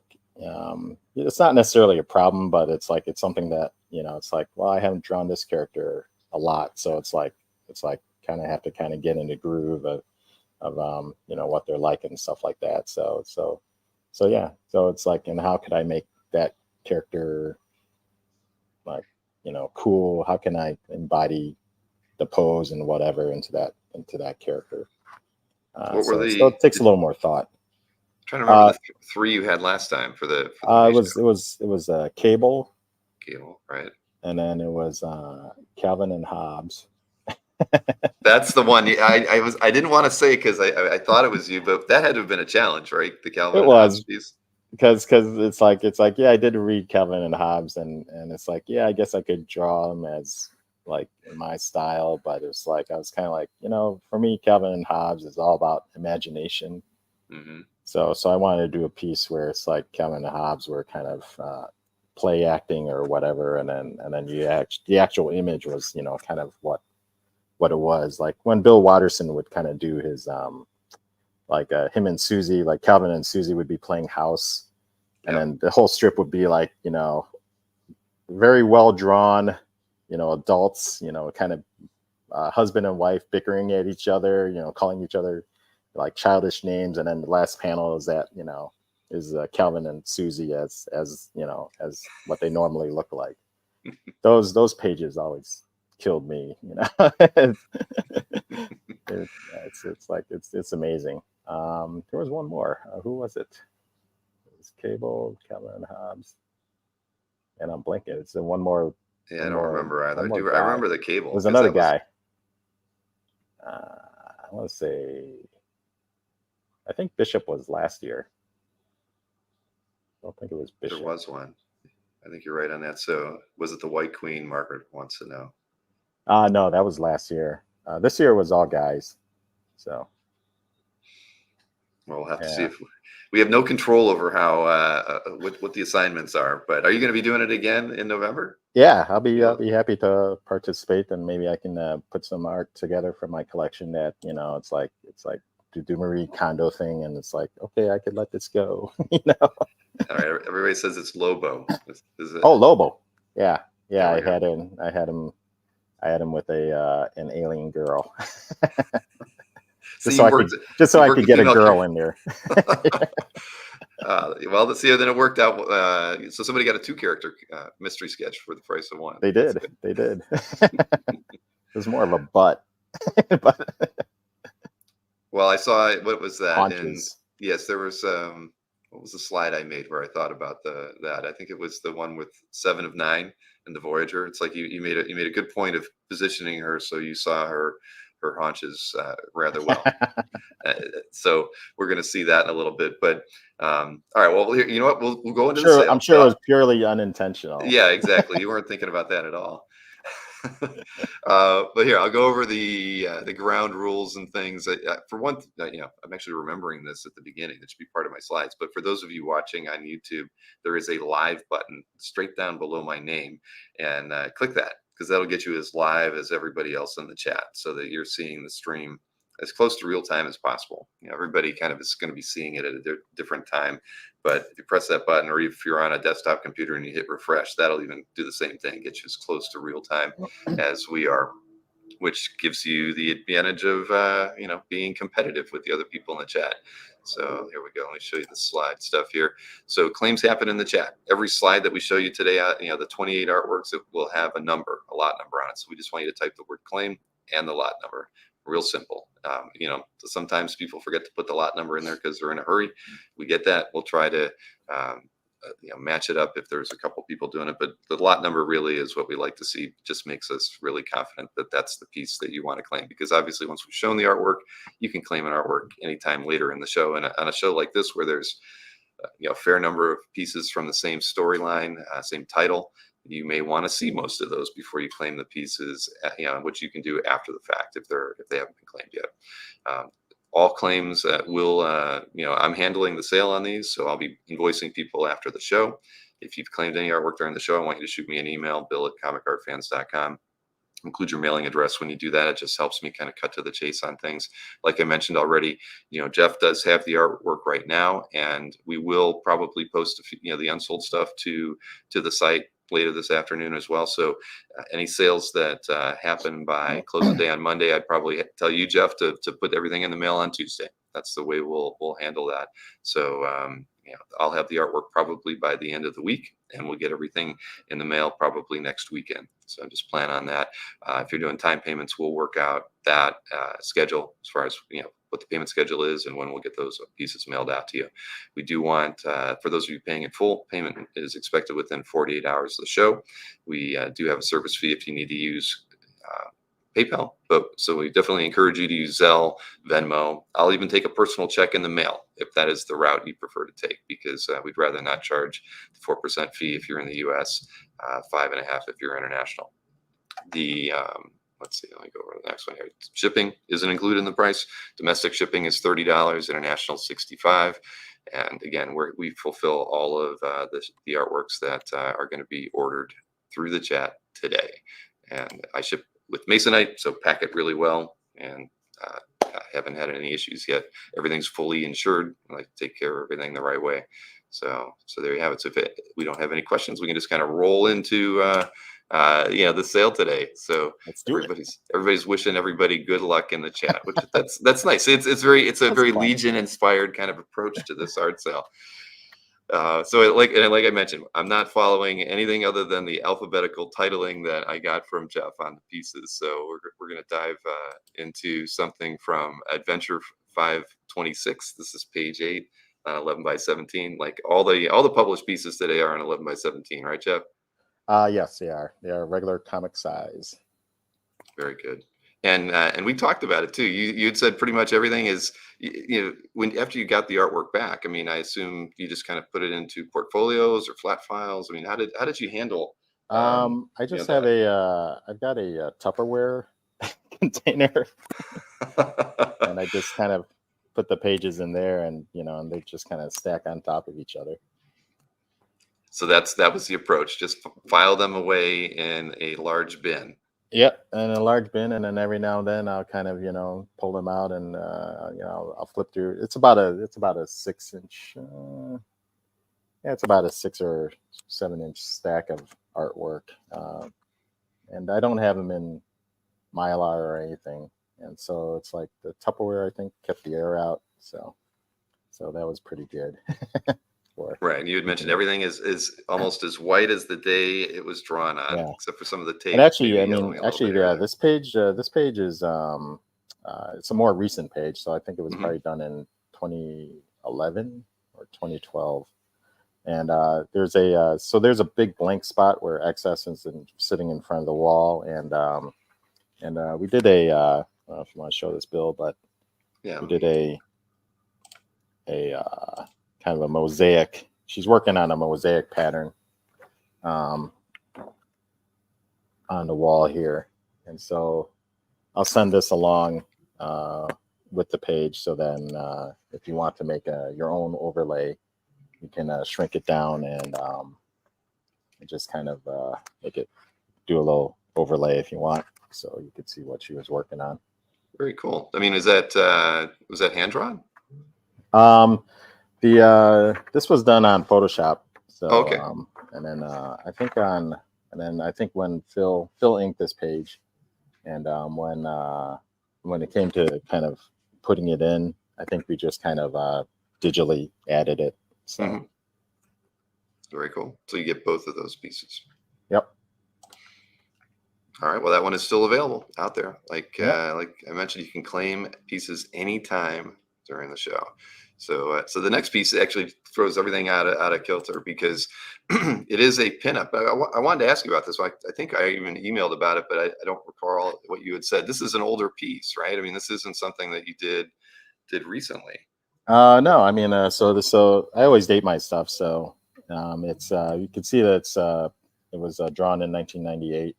it's not necessarily a problem, but it's something that it's like, well, I haven't drawn this character a lot, so it's like kind of have to kind of get in the groove of what they're like and stuff like that. So yeah, so it's like, and how could I make that character like cool? How can I embody the pose and whatever into that character? What were So it takes a little more thought. Trying to remember the three you had last time for the It May was show. it was Cable, Cable, right? and then it was Calvin and Hobbes. That's the one. I didn't want to say because I thought it was you, but that had to have been a challenge, right? The Calvin It and Hobbes was piece. because it's like yeah, I did read Calvin and Hobbes, and it's like yeah, I guess I could draw them as like in my style, but it's like I was kind of like for me, Calvin and Hobbes is all about imagination. Hmm. So I wanted to do a piece where it's like Calvin and Hobbes were kind of play acting or whatever, and then the actual image was kind of what it was like when Bill Watterson would kind of do his like him and Susie, like Calvin and Susie would be playing house, and Yep. then the whole strip would be like very well drawn adults kind of husband and wife bickering at each other, calling each other like childish names, and then the last panel is that is Calvin and Susie as as what they normally look like. Those pages always killed me. It's like it's amazing. There was one more. Who was it? It was Cable, Calvin and Hobbes, and I'm blanking. It's one more. Yeah, I don't remember either. One more I guy. remember the It Cable was because another that was. guy. I want to say. I think Bishop was last year. I don't think it was Bishop. There was one. I think you're right on that. So was it the White Queen? Margaret wants to know. No, that was last year. This year was all guys. So. Well, we'll have to see if we have no control over how what the assignments are. But are you going to be doing it again in November? Yeah, I'll be happy to participate, and maybe I can put some art together from my collection that it's like the Marie Kondo thing, and it's like okay, I could let this go. All right. Everybody says it's Lobo. Is it? Oh, Lobo. Yeah. I go. had him with an alien girl. So just so I could get a girl in there. Well, let's see. Then it worked out. So somebody got a 2-character mystery sketch for the price of one. They did. It was more of a butt. Well, I saw what was that? Haunches. And yes, there was. What was the slide I made where I thought about that? I think it was the one with 7 of 9 and the Voyager. It's like you made a good point of positioning her so you saw her haunches rather well. So we're going to see that in a little bit. But all right, well, you know what? We'll go into the sale. I'm sure it was purely unintentional. Yeah, exactly. You weren't thinking about that at all. But here, I'll go over the ground rules and things. For one, I'm actually remembering this at the beginning. It should be part of my slides. But for those of you watching on YouTube, there is a live button straight down below my name, and click that because that'll get you as live as everybody else in the chat, so that you're seeing the stream as close to real time as possible. Everybody kind of is going to be seeing it at a different time. But if you press that button, or if you're on a desktop computer and you hit refresh, that'll even do the same thing, get you as close to real time as we are, which gives you the advantage of being competitive with the other people in the chat. So here we go. Let me show you the slide stuff here. So claims happen in the chat. Every slide that we show you today, the 28 artworks, it will have a number, a lot number on it. So we just want you to type the word claim and the lot number. Real simple. Sometimes people forget to put the lot number in there because they're in a hurry. We get that. We'll try to match it up if there's a couple people doing it, but the lot number really is what we like to see. Just makes us really confident that that's the piece that you want to claim, because obviously once we've shown the artwork, you can claim an artwork anytime later in the show. And on a show like this where there's a fair number of pieces from the same storyline, same title, you may want to see most of those before you claim the pieces, which you can do after the fact if they haven't been claimed yet. All claims will, I'm handling the sale on these, so I'll be invoicing people after the show. If you've claimed any artwork during the show, I want you to shoot me an email, bill@comicartfans.com. Include your mailing address when you do that. It just helps me kind of cut to the chase on things. Like I mentioned already, Jeff does have the artwork right now, and we will probably post the unsold stuff to the site later this afternoon as well. So any sales that happen by close of day on Monday, I'd probably tell you, Jeff, to put everything in the mail on Tuesday. That's the way we'll handle that. So I'll have the artwork probably by the end of the week, and we'll get everything in the mail probably next weekend. So just plan on that. If you're doing time payments, we'll work out that schedule as far as what the payment schedule is and when we'll get those pieces mailed out to you. We do want, for those of you paying in full, payment is expected within 48 hours of the show. We do have a service fee if you need to use PayPal, so we definitely encourage you to use Zelle, Venmo. I'll even take a personal check in the mail if that is the route you prefer to take, because we'd rather not charge the 4% fee if you're in the U.S., 5.5% if you're international. The let's see, let me go over to the next one here. Shipping isn't included in the price. Domestic shipping is $30, international $65. And again, we fulfill all of the artworks that are going to be ordered through the chat today. And I ship with Masonite, so pack it really well. And I haven't had any issues yet. Everything's fully insured. I like to take care of everything the right way. So there you have it. So if we don't have any questions, we can just kind of roll into the sale today. So everybody's wishing everybody good luck in the chat, which that's nice. It's a very Legion inspired kind of approach to this art sale. So like I mentioned, I'm not following anything other than the alphabetical titling that I got from Jeff on the pieces. So we're going to dive into something from Adventure 526. This is page 8 on 11 by 17. Like all the published pieces today are on 11 by 17, right, Jeff? Yes, they are. They are regular comic size. Very good. And we talked about it too. You'd said pretty much everything is, after you got the artwork back, I mean, I assume you just kind of put it into portfolios or flat files. I mean, how did you handle? I just have I've got a Tupperware container, and I just kind of put the pages in there, and and they just kind of stack on top of each other. So that was the approach. Just file them away in a large bin. Yep, in a large bin, and then every now and then I'll kind of pull them out, and I'll flip through. It's about a 6-inch. It's about a 6 or 7-inch stack of artwork, and I don't have them in Mylar or anything, and so it's like the Tupperware, I think, kept the air out, so that was pretty good. Right, and you had mentioned everything is almost as white as the day it was drawn on, except for some of the tape. And actually, this page is it's a more recent page, so I think it was probably done in 2011 or 2012. And there's a big blank spot where XS is sitting in front of the wall, and we did I don't know if you want to show this, Bill, but we did a kind of a mosaic. She's working on a mosaic pattern on the wall here, and so I'll send this along with the page. So then, if you want to make your own overlay, you can shrink it down and just kind of do a little overlay if you want, so you could see what she was working on. Very cool. I mean, was that hand drawn? This was done on Photoshop. So okay. And then I think when Phil inked this page, and when it came to kind of putting it in, I think we just kind of digitally added it. So very cool. So you get both of those pieces. Yep. All right. Well, that one is still available out there. Like I mentioned, you can claim pieces anytime during the show. So the next piece actually throws everything out of kilter, because it is a pinup. I wanted to ask you about this. I think I even emailed about it, but I don't recall what you had said. This is an older piece, right? I mean, this isn't something that you did recently. No, I mean, so I always date my stuff. So it's you can see that it was drawn in 1998.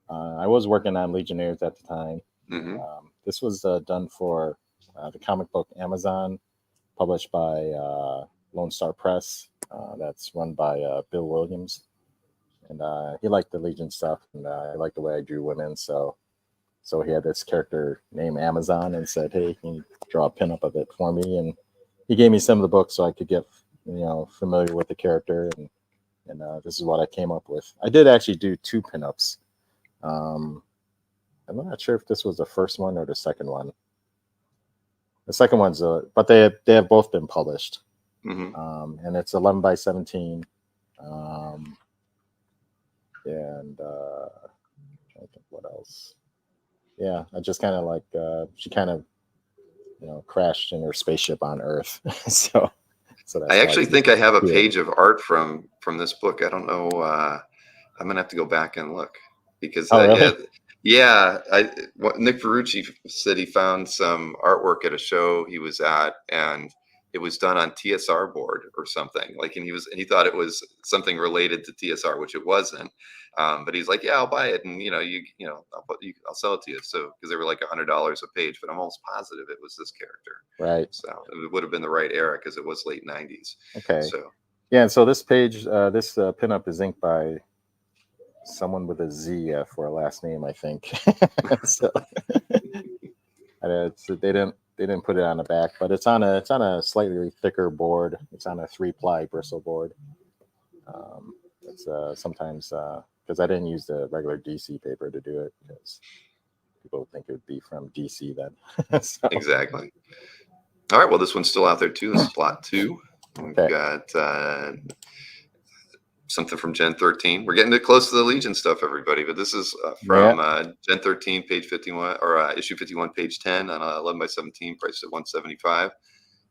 I was working on Legionnaires at the time. This was done for the comic book Amazon, published by Lone Star Press. That's run by Bill Williams, and he liked the Legion stuff, and I liked the way I drew women. So he had this character named Amazon, and said, "Hey, can you draw a pinup of it for me?" And he gave me some of the books so I could get familiar with the character, and and this is what I came up with. I did actually do 2 pinups. Um, I'm not sure if this was the first one or the second one. The second one's, but they have both been published, and it's 11 by 17, and I think what else. Yeah, I just kind of like she kind of crashed in her spaceship on Earth, so that's I why actually it's think I have a here. page of art from this book. I don't know. I'm gonna have to go back and look because Oh, really? Nick Ferrucci said he found some artwork at a show he was at, and it was done on TSR board or something. Like, and he thought it was something related to TSR, which it wasn't. But he's like, yeah, I'll buy it, and I'll sell it to you. So because they were like $100 a page, but I'm almost positive it was this character. Right. So it would have been the right era because it was late '90s. Okay. So Yeah, and so this page, this pinup is inked by someone with a Z for a last name, I think. So they didn't put it on the back, but it's on a slightly thicker board. It's on a 3-ply bristle board. It's sometimes because I didn't use the regular DC paper to do it because people would think it would be from DC then. So, exactly. All right. Well, this one's still out there too. This is lot 2. We've okay. got something from Gen 13. We're getting close to the Legion stuff, everybody. But this is from Gen 13, page 51, or issue 51, page 10, on 11 by 17, priced at $175.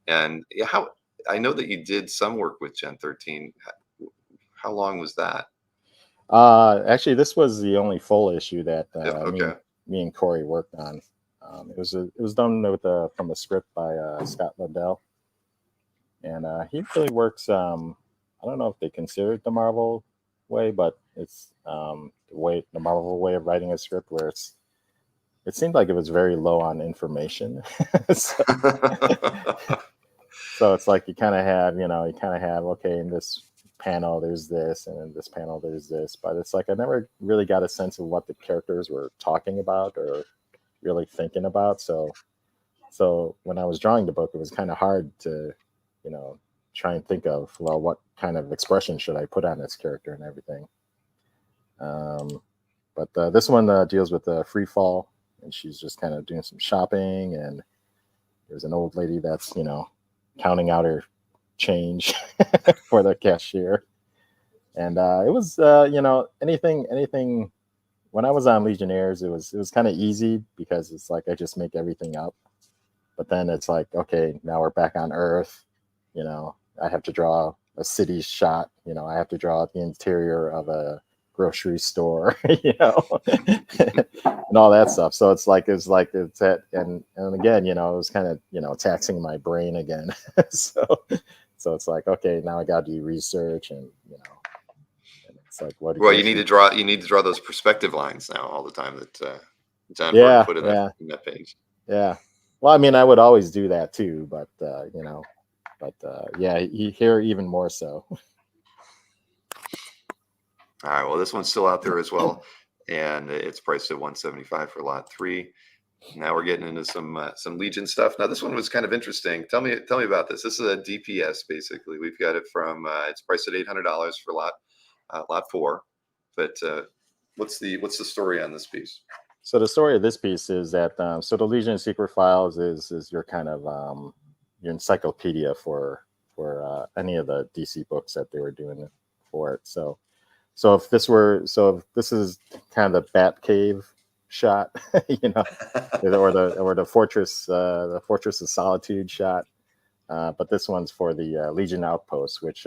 And how I know that you did some work with Gen 13. How long was that? Actually, this was the only full issue that Okay. me and Corey worked on. It was done with from a script by Scott Lundell, and he really works. I don't know if they consider it the Marvel way, but it's the Marvel way of writing a script where it seemed like it was very low on information. So it's like you kind of have okay, in this panel there's this, and in this panel there's this, but it's like I never really got a sense of what the characters were talking about or really thinking about. So when I was drawing the book, it was kind of hard to, try and think of, well, what kind of expression should I put on this character and everything. But this one deals with free fall, and she's just kind of doing some shopping, and there's an old lady that's counting out her change for the cashier. And it was anything when I was on Legionnaires, it was kind of easy because it's like I just make everything up. But then it's like, okay, now we're back on Earth. I have to draw a city shot. I have to draw the interior of a grocery store, and all that stuff. So it's that, and again, it was kind of taxing my brain again. so it's like, okay, now I got to do research, and and it's like, what? Well, you need to draw those perspective lines now all the time that John Burke put in that page. Yeah. Well, I mean, I would always do that too, but yeah, here even more so. All right. Well, this one's still out there as well, and it's priced at $175 for lot 3. Now we're getting into some Legion stuff. Now this one was kind of interesting. Tell me about this. This is a DPS basically. We've got it from it's priced at $800 for lot 4. But what's the story on this piece? So the story of this piece is that so the Legion of Secret Files is your kind of your encyclopedia for any of the DC books that they were doing for it. So if this is kind of the Batcave shot, or the Fortress of Solitude shot, but this one's for the Legion Outpost, which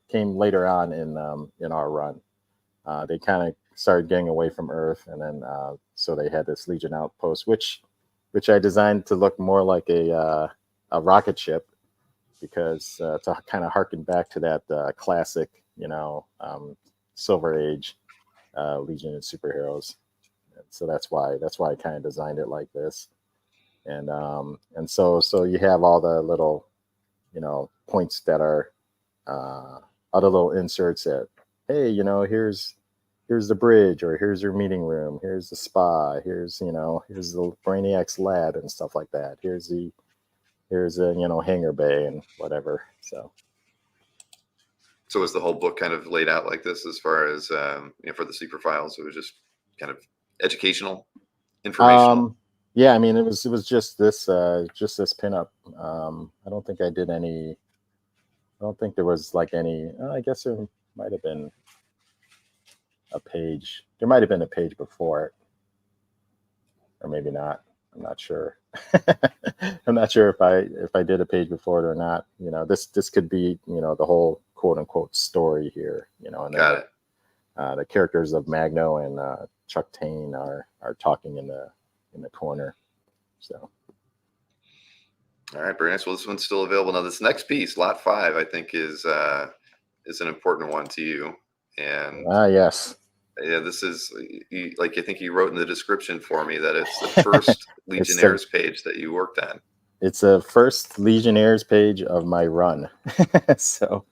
came later on in our run. They kind of started getting away from Earth, and then so they had this Legion Outpost, which I designed to look more like a rocket ship, because to kind of harken back to that classic, Silver Age Legion of Superheroes. And so that's why I kind of designed it like this, and so you have all the little points that are other little inserts that, hey, here's the bridge, or here's your meeting room, here's the spa, here's the Brainiac's lab and stuff like that. Here's a hangar bay and whatever. So So was the whole book kind of laid out like this as far as for the secret files? It was just kind of educational, informational. Um, yeah, I mean, it was just this pinup. I don't think I did any. I don't think there was like any. I guess there might have been a page. There might have been a page before it, or maybe not. I'm not sure. I'm not sure if I did a page before it or not. This could be the whole quote unquote story here. And then Got it. the characters of Magno and Chuck Tane are talking in the corner. So All right, very nice. Well, this one's still available now. This next piece, Lot 5, I think is an important one to you. And yes, yeah, this is like I think you wrote in the description for me that it's the first it's the Legionnaires page that you worked on. it's the first Legionnaires page of my run. So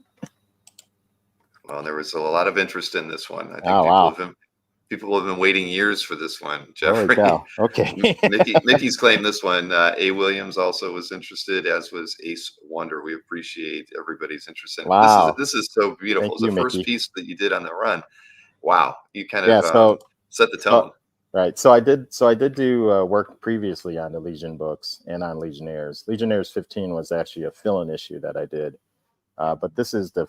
Well, there was a lot of interest in this one. I think oh wow, people have been waiting years for this one. holy Jeffrey, cow, okay. Mickey's claimed this one. A. Williams also was interested, as was Ace Wonder. We appreciate everybody's interest in it. Wow, This is so beautiful. thank It's you, the first Mickey. piece that you did on the run. Wow, you kind Yeah, of so set the so tone. right, so I did do work previously on the Legion books and on Legionnaires. Legionnaires 15 was actually a fill-in issue that I did. But this is the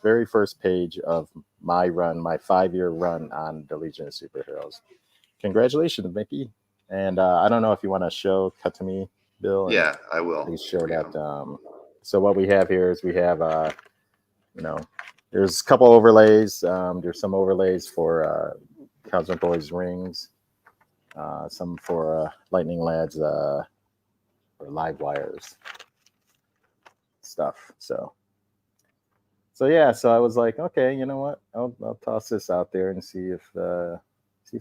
very first page of my run, my 5-year run on the Legion of Superheroes. Congratulations, Mickey. And I don't know if you want to cut to me, Bill, and Yeah, I will. please Here show we that. go. So what we have here is we have, you know, there's a couple overlays. There's some overlays for Cosmic Boys rings, some for Lightning Lads or live wires stuff. So yeah, so I was like, okay, you know what? I'll toss this out there and see if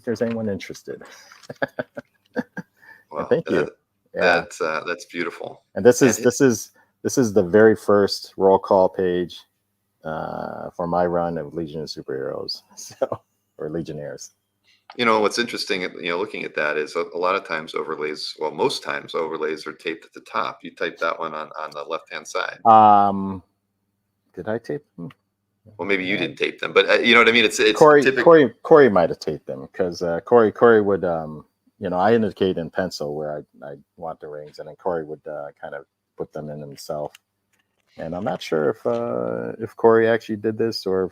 there's anyone interested. And Well, thank you. Yeah, that's beautiful. and this And is the very first roll call page for my run of Legion of Superheroes, so or Legionnaires. what's interesting, looking at that is a lot of times overlays, well, most times overlays are taped at the top. You type that one on the left-hand side. Did I tape them? Well, maybe you didn't tape them, but you know what I mean? It's Corey typical. Corey might have taped them because Corey would I indicate in pencil where I want the rings, and then Corey would kind of put them in himself. And I'm not sure if Corey actually did this or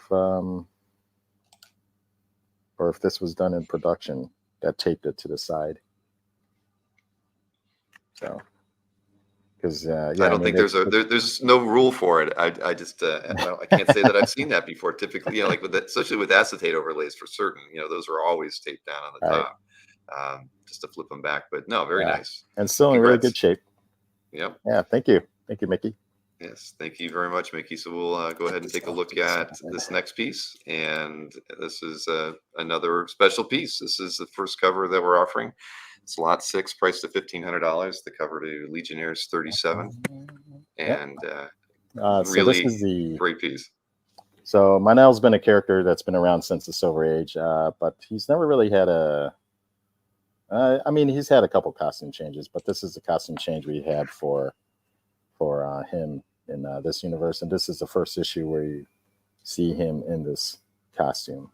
if this was done in production that taped it to the side. So because yeah, I don't think there's no rule for it. I just I can't say that I've seen that before. Typically, like especially with acetate overlays for certain, those are always taped down on the right. top, just to flip them back. But no, very nice. And still in really good shape. Yep. Yeah, thank you, Mickey. Yes, thank you very much, Mickey. So we'll go ahead and take a look at this next piece, and this is another special piece. This is the first cover that we're offering. It's lot 6, priced at $1,500. The cover to Legionnaires 37, and so really this is the great piece. So Manel's been a character that's been around since the Silver Age, but he's never really had he's had a couple costume changes, but this is the costume change we had for him in this universe, and this is the first issue where you see him in this costume,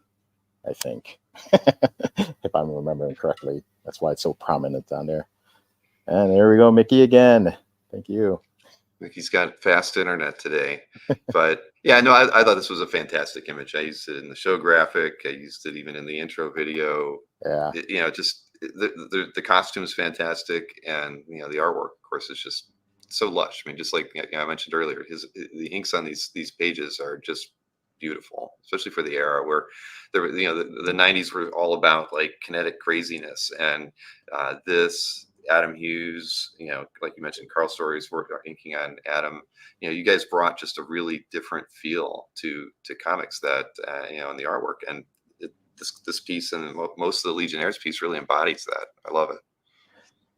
I think, if I'm remembering correctly. That's why it's so prominent down there. And there we go, Mickey again. Thank you. Mickey's got fast internet today, but yeah, no, I thought this was a fantastic image. I used it in the show graphic. I used it even in the intro video. Yeah, just the costume is fantastic, and the artwork, of course, is just so lush. I mean, just like I mentioned earlier, the inks on these pages are just beautiful, especially for the era where the 90s were all about like kinetic craziness, and this Adam Hughes, like you mentioned, Carl Story's work inking on Adam. You guys brought just a really different feel to comics that in the artwork, and this piece and most of the Legionnaires piece really embodies that. I love it.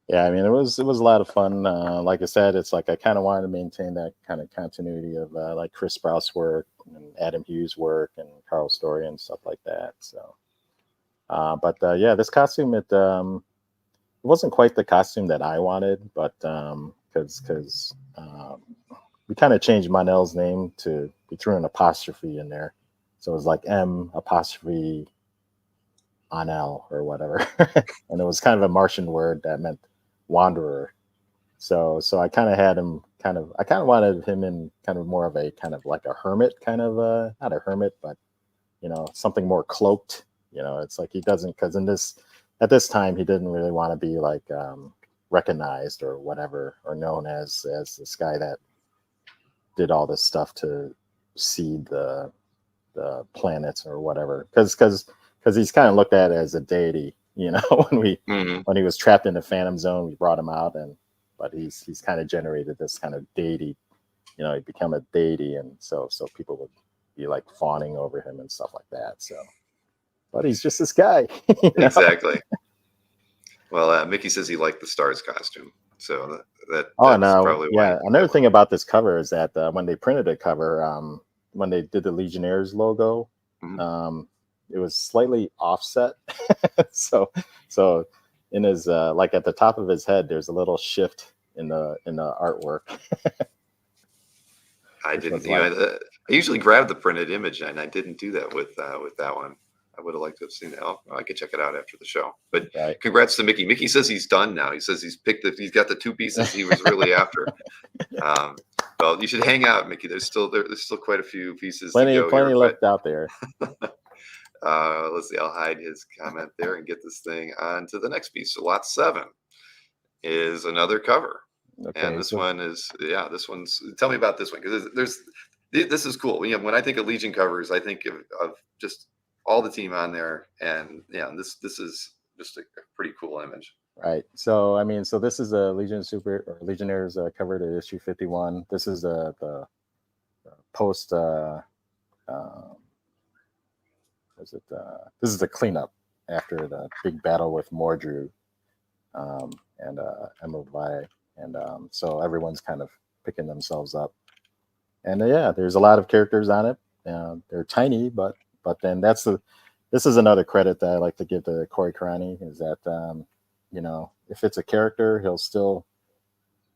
Yeah, I mean, it was a lot of fun. Like I said, it's like I kind of wanted to maintain that kind of continuity of like Chris Sprouse work and Adam Hughes work and Carl Story and stuff like that. So, but yeah, this costume it wasn't quite the costume that I wanted, but because we kind of changed Monel's name to, we threw an apostrophe in there, so it was like M apostrophe Anel or whatever, and it was kind of a Martian word that meant wanderer. So I kind of had him I kind of wanted him in kind of more of a kind of like a hermit kind of not a hermit, but something more cloaked. It's like he doesn't, because at this time he didn't really want to be like recognized or whatever, or known as this guy that did all this stuff to seed the planets or whatever, because he's kind of looked at as a deity. When he was trapped in the Phantom Zone, we brought him out, but he's kind of generated this kind of deity. He become a deity, and so people would be like fawning over him and stuff like that. So, but he's just this guy. Exactly. Well, Mickey says he liked the Stars costume, so that's probably why. Another thing about this cover is that when they printed the cover, when they did the Legionnaires logo, it was slightly offset. so in his like at the top of his head, there's a little shift in the artwork. I didn't. I usually grab the printed image, and I didn't do that with that one. I would have liked to have seen that. I could check it out after the show. But Congrats to Mickey. Mickey says he's done now. He says he's got the 2 pieces he was really after. Well, you should hang out, Mickey. There's still quite a few pieces. Plenty left out there. Let's see. I'll hide his comment there and get this thing on to the next piece. So lot 7 is another cover. Okay, and this one's. Tell me about this one, because this is cool. When I think of Legion covers, I think of just all the team on there, and this is just a pretty cool image. Right. So this is a Legionnaires cover to issue 51. This is the post. This is the cleanup after the big battle with Mordru and Emerald Vi, and so everyone's kind of picking themselves up. And there's a lot of characters on it. They're tiny, but then this is another credit that I like to give to Corey Karani, is that if it's a character, he'll still,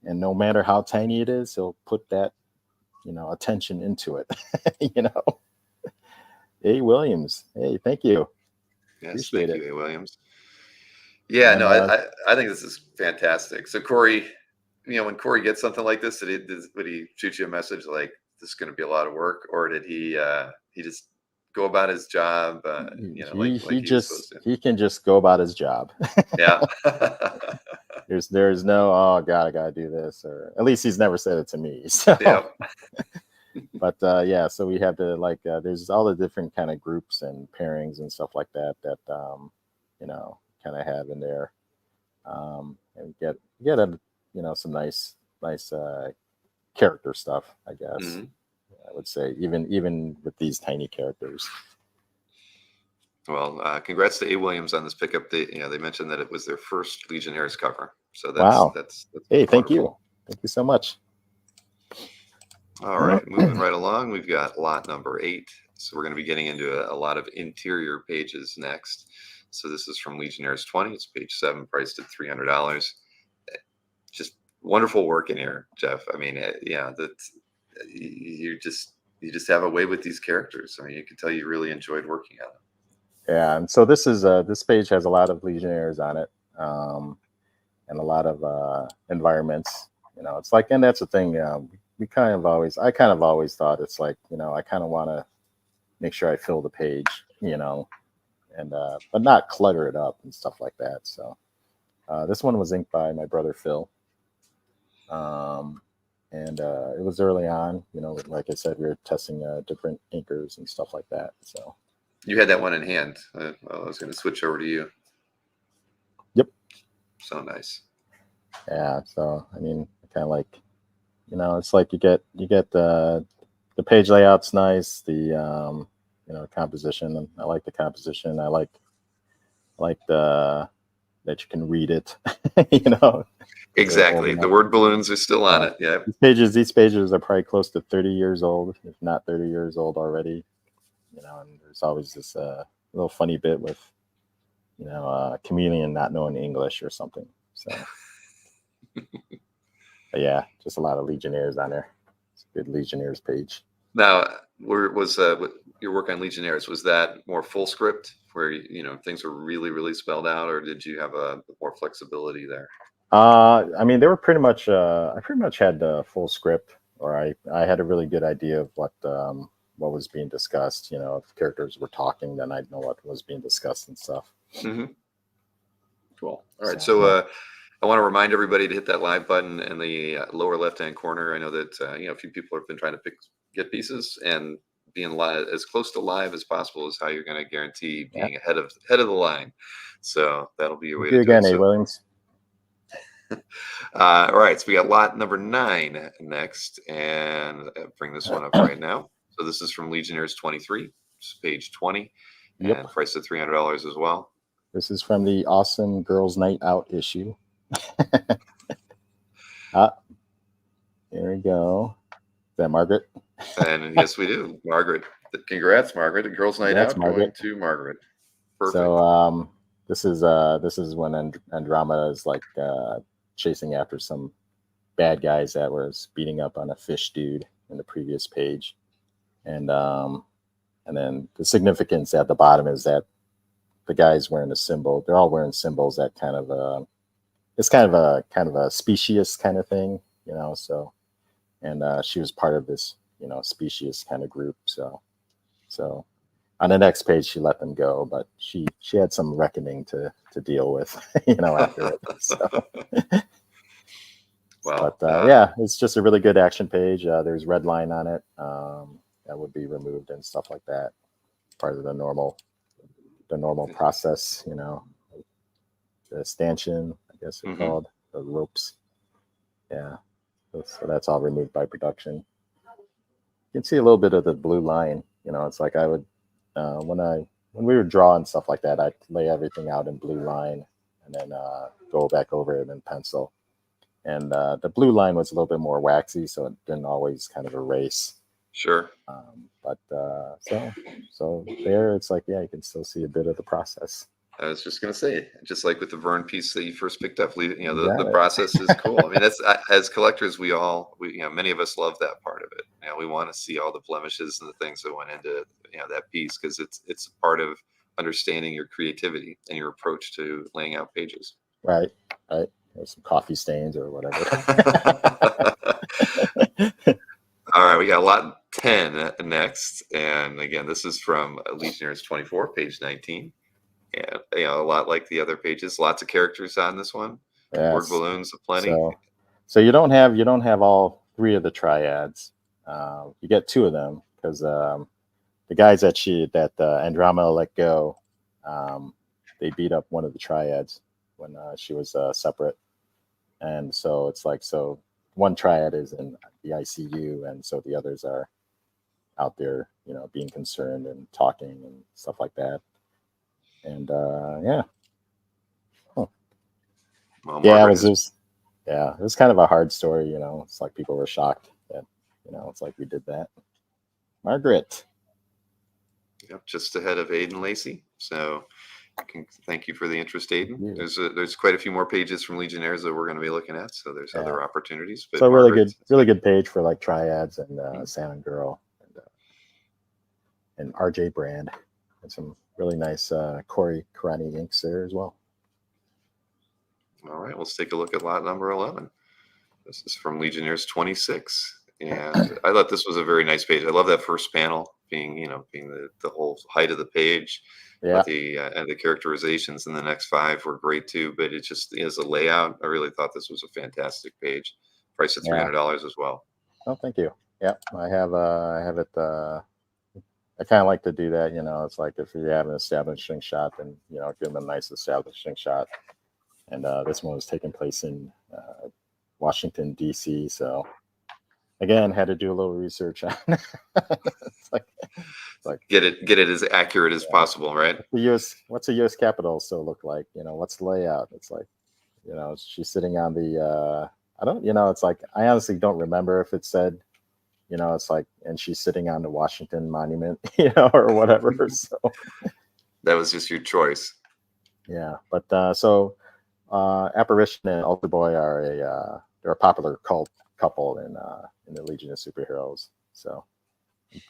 and no matter how tiny it is, he'll put that attention into it. A. Williams, hey, thank you. Yes, thank you, A. Williams. Yeah, I think this is fantastic. So Corey, when Corey gets something like this, would he shoot you a message like, this is going to be a lot of work, or did he just go about his job? He can just go about his job. Yeah. There's no, oh God, I gotta do this, or at least he's never said it to me. So. Yeah. But so we have to there's all the different kind of groups and pairings and stuff like that kind of have in there, and get some nice character stuff, I guess. Mm-hmm. I would say even with these tiny characters. Well, congrats to A. Williams on this pickup. They mentioned that it was their first Legionnaires cover, so that's hey, thank you so much. All right, moving right along, we've got lot number 8. So we're going to be getting into a lot of interior pages next. So this is from Legionnaires 20. It's page 7, priced at $300. Just wonderful work in here, Jeff. I mean, you just have a way with these characters. I mean, you can tell you really enjoyed working on them. Yeah, and so this page has a lot of Legionnaires on it, and a lot of environments. It's like, and that's the thing. I kind of always thought it's like, I kind of want to make sure I fill the page, and but not clutter it up and stuff like that. So this one was inked by my brother Phil, and it was early on. Like I said, we were testing different inkers and stuff like that. So you had that one in hand. I was going to switch over to you. Yep. So nice. Yeah. So I mean, kind of like. It's like you get the page layout's nice, the composition. I like the composition. I like that you can read it. Exactly. The word balloons are still on it. Yeah. These pages are probably close to 30 years old, if not 30 years old already. And there's always this little funny bit with a chameleon not knowing English or something. So. But yeah, just a lot of Legionnaires on there. It's a good Legionnaires page. Now, where was your work on Legionnaires? Was that more full script, where things were really, really spelled out, or did you have a more flexibility there? I mean, they were pretty much. I pretty much had the full script, or I had a really good idea of what was being discussed. If characters were talking, then I'd know what was being discussed and stuff. Mm-hmm. Cool. All right. So I want to remind everybody to hit that live button in the lower left-hand corner. I know that a few people have been trying to get pieces, and being live, as close to live as possible, is how you're going to guarantee being ahead of the line. So that'll be your way to do again, it. A. Williams. All right, so we got lot number 9 next, and bring this one up right now. So this is from Legionnaires 23, page 20, and priced at $300 as well. This is from the Awesome Girls Night Out issue. Here we go. Is that Margaret? And yes, we do. Margaret. Congrats, Margaret. The Girls Night Out going to Margaret. Perfect. So this is when Andromeda is like chasing after some bad guys that was beating up on a fish dude in the previous page. And then the significance at the bottom is that the guy's wearing a symbol. They're all wearing symbols that kind of it's kind of a specious kind of thing, so, and she was part of this, specious kind of group. So on the next page, she let them go, but she had some reckoning to deal with, after it. So. Well, yeah, it's just a really good action page. There's red line on it that would be removed and stuff like that. Part of the normal process, the stanchion, I guess it's called, the ropes. Yeah, so that's all removed by production. You can see a little bit of the blue line. It's like I would when we were drawing stuff like that, I'd lay everything out in blue line and then go back over it in pencil. And the blue line was a little bit more waxy, so it didn't always kind of erase. Sure. But so there, it's like, yeah, you can still see a bit of the process. I was just going to say, just like with the Vern piece that you first picked up, the process is cool. I mean, that's as collectors, we many of us love that part of it. We want to see all the blemishes and the things that went into that piece, because it's a part of understanding your creativity and your approach to laying out pages. Right. There's some coffee stains or whatever. All right, we got lot 10 next, and again, this is from Legionnaires 24, page 19. And a lot like the other pages, lots of characters on this one. Yes. Word balloons aplenty. So you don't have all 3 of the triads. You get 2 of them because the guys that Andromeda let go, they beat up one of the triads when she was separate, and so it's like, so one triad is in the ICU, and so the others are out there, being concerned and talking and stuff like that. And yeah. Well, yeah, it was kind of a hard story, It's like people were shocked that, it's like we did that. Margaret. Yep, just ahead of Aiden Lacey. So thank you for the interest, Aiden. There's quite a few more pages from Legionnaires that we're going to be looking at, so there's other opportunities. But so really good page for like triads and Salmon Girl and RJ Brand, and some really nice Corey Karani inks there as well. All right, let's take a look at lot number 11. This is from Legionnaires 26, and I thought this was a very nice page. I love that first panel being the whole height of the page. Yeah. But the characterizations in the next 5 were great too. But it just as a layout, I really thought this was a fantastic page. Priced at $300 as well. Oh, thank you. Yeah, I have it. I kind of like to do that. It's like if you have an establishing shot, then give them a nice establishing shot. And this one was taking place in Washington D.C. So again, had to do a little research on. It's like get it as accurate as possible, right? What's the U.S. Capitol still look like? What's the layout? It's like, she's sitting on the. It's like I honestly don't remember if it said, it's like, and she's sitting on the Washington Monument, or whatever. So that was just your choice. Yeah, but so Apparition and Altar Boy are they're a popular cult couple in the Legion of Superheroes. So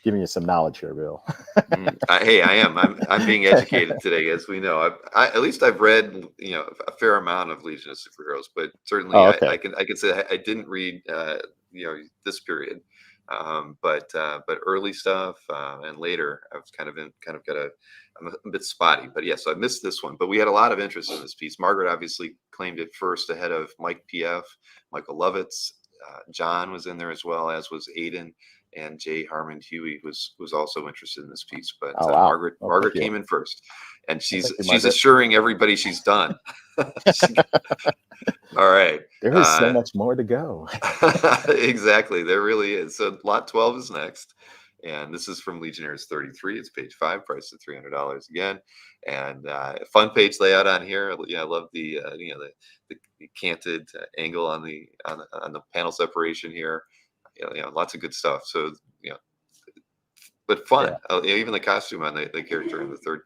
giving you some knowledge here, Bill. Hey, I am. I'm being educated today, as we know. At least I've read, a fair amount of Legion of Superheroes, but certainly Oh, I, okay. I can I can say I didn't read, this period, but early stuff and later I was kind of got I'm a bit spotty, but yeah, so I missed this one. But we had a lot of interest in this piece. Margaret obviously claimed it first ahead of Mike P.F., Michael Lovitz. John was in there as well, as was Aiden, and J. Harmon Huey was also interested in this piece, but Oh, wow. Margaret Well, thank Margaret you. came in first, and Well, she's thank you, she's Margaret. assuring everybody she's done. All right, There is so much more to go. exactly, there really is. So lot 12 is next, and this is from Legionnaires 33. It's page 5, priced at $300 again, and fun page layout on here. I love the canted angle on the panel separation here. Lots of good stuff. So you know, but fun. Yeah. Even the costume on the character in the third,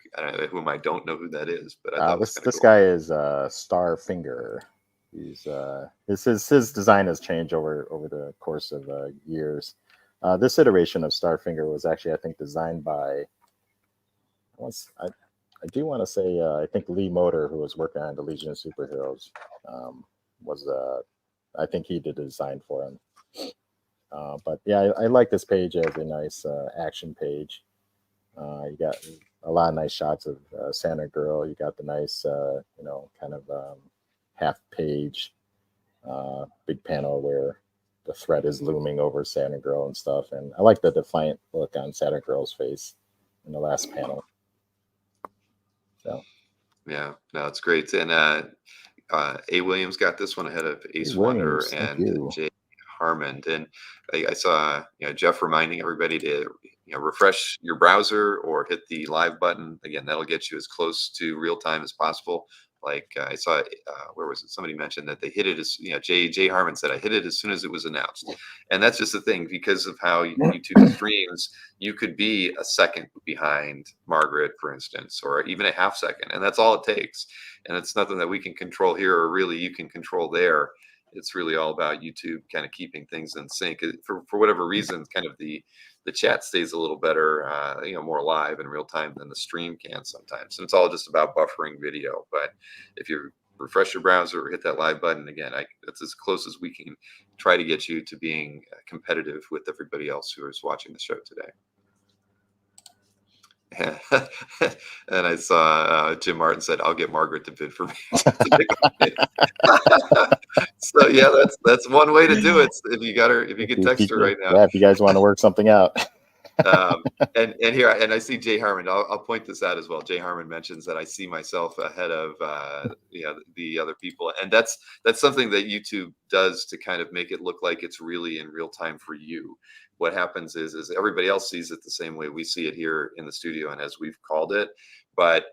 whom I don't know who that is, but I thought it was kind of This cool. guy is Starfinger. He's his design has changed over the course of years. This iteration of Starfinger was actually, I think, designed by I do want to say I think Lee Motor, who was working on the Legion of Superheroes, was I think he did the design for him. But yeah, I like this page as a nice action page. You got a lot of nice shots of Santa Girl. You got the nice, kind of half page, big panel where the threat is looming over Santa Girl and stuff. And I like the defiant look on Santa Girl's face in the last panel. So, Yeah, no, it's great. And A. Williams got this one ahead of Ace Wonder Williams, thank and you. J. Harmon. And I saw Jeff reminding everybody to refresh your browser or hit the live button. Again, that'll get you as close to real time as possible. Like I saw, where was it? Somebody mentioned that they hit it as J. Harmon said, I hit it as soon as it was announced, and that's just the thing because of how YouTube streams. You could be a second behind Margaret, for instance, or even a half second, and that's all it takes. And it's nothing that we can control here, or really you can control there. It's really all about YouTube kind of keeping things in sync. For whatever reason, kind of the chat stays a little better, more live in real time than the stream can sometimes. And it's all just about buffering video. But if you refresh your browser or hit that live button again, that's as close as we can try to get you to being competitive with everybody else who is watching the show today. And I saw Jim Martin said, "I'll get Margaret to bid for me." So yeah, that's one way to do it. If you got her, if you can text her right now. Yeah, if you guys want to work something out. And here, and I see Jay Harmon. I'll point this out as well. Jay Harmon mentions that I see myself ahead of the other people, and that's something that YouTube does to kind of make it look like it's really in real time for you. What happens is everybody else sees it the same way we see it here in the studio and as we've called it, but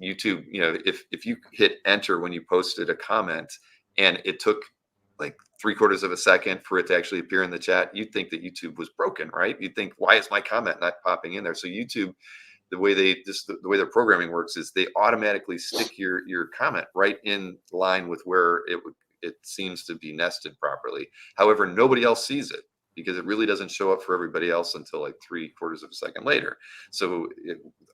YouTube, if you hit enter when you posted a comment and it took like 3/4 of a second for it to actually appear in the chat, you'd think that YouTube was broken, right? You'd think, why is my comment not popping in there? So YouTube, the way the way their programming works is they automatically stick your comment right in line with where it seems to be nested properly. However, nobody else sees it because it really doesn't show up for everybody else until like 3/4 of a second later. So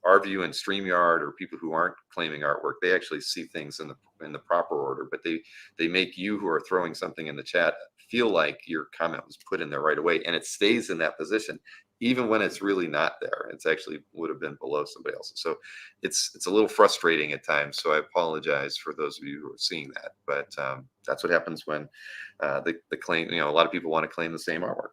our view in StreamYard or people who aren't claiming artwork, they actually see things in the proper order, but they make you who are throwing something in the chat feel like your comment was put in there right away, and it stays in that position even when it's really not there. It's actually would have been below somebody else's. So it's a little frustrating at times. So I apologize for those of you who are seeing that, but that's what happens when the claim. A lot of people want to claim the same artwork.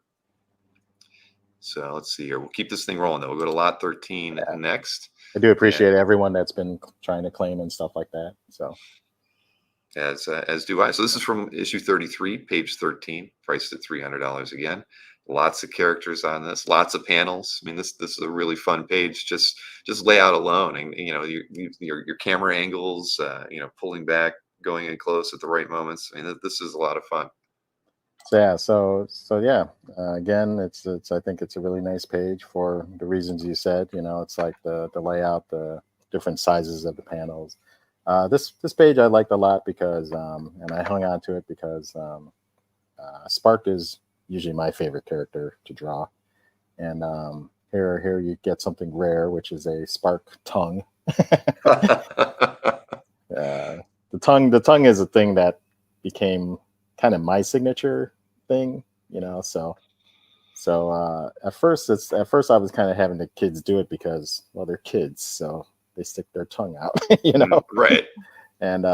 So let's see here. We'll keep this thing rolling though. We'll go to lot 13 next. I do appreciate everyone that's been trying to claim and stuff like that. So as do I. So this is from issue 33, page 13, priced at $300 again. Lots of characters on this, lots of panels. I mean, this is a really fun page. Just layout alone, and your camera angles, pulling back, going in close at the right moments. I mean, this is a lot of fun. So yeah. Again, it's I think it's a really nice page for the reasons you said. It's like the layout, the different sizes of the panels. This page I liked a lot because, and I hung on to it because Spark is usually my favorite character to draw, and here you get something rare, which is a Spark tongue. The tongue is a thing that became kind of my signature thing, So at first I was kind of having the kids do it because, well, they're kids, so they stick their tongue out, Right. And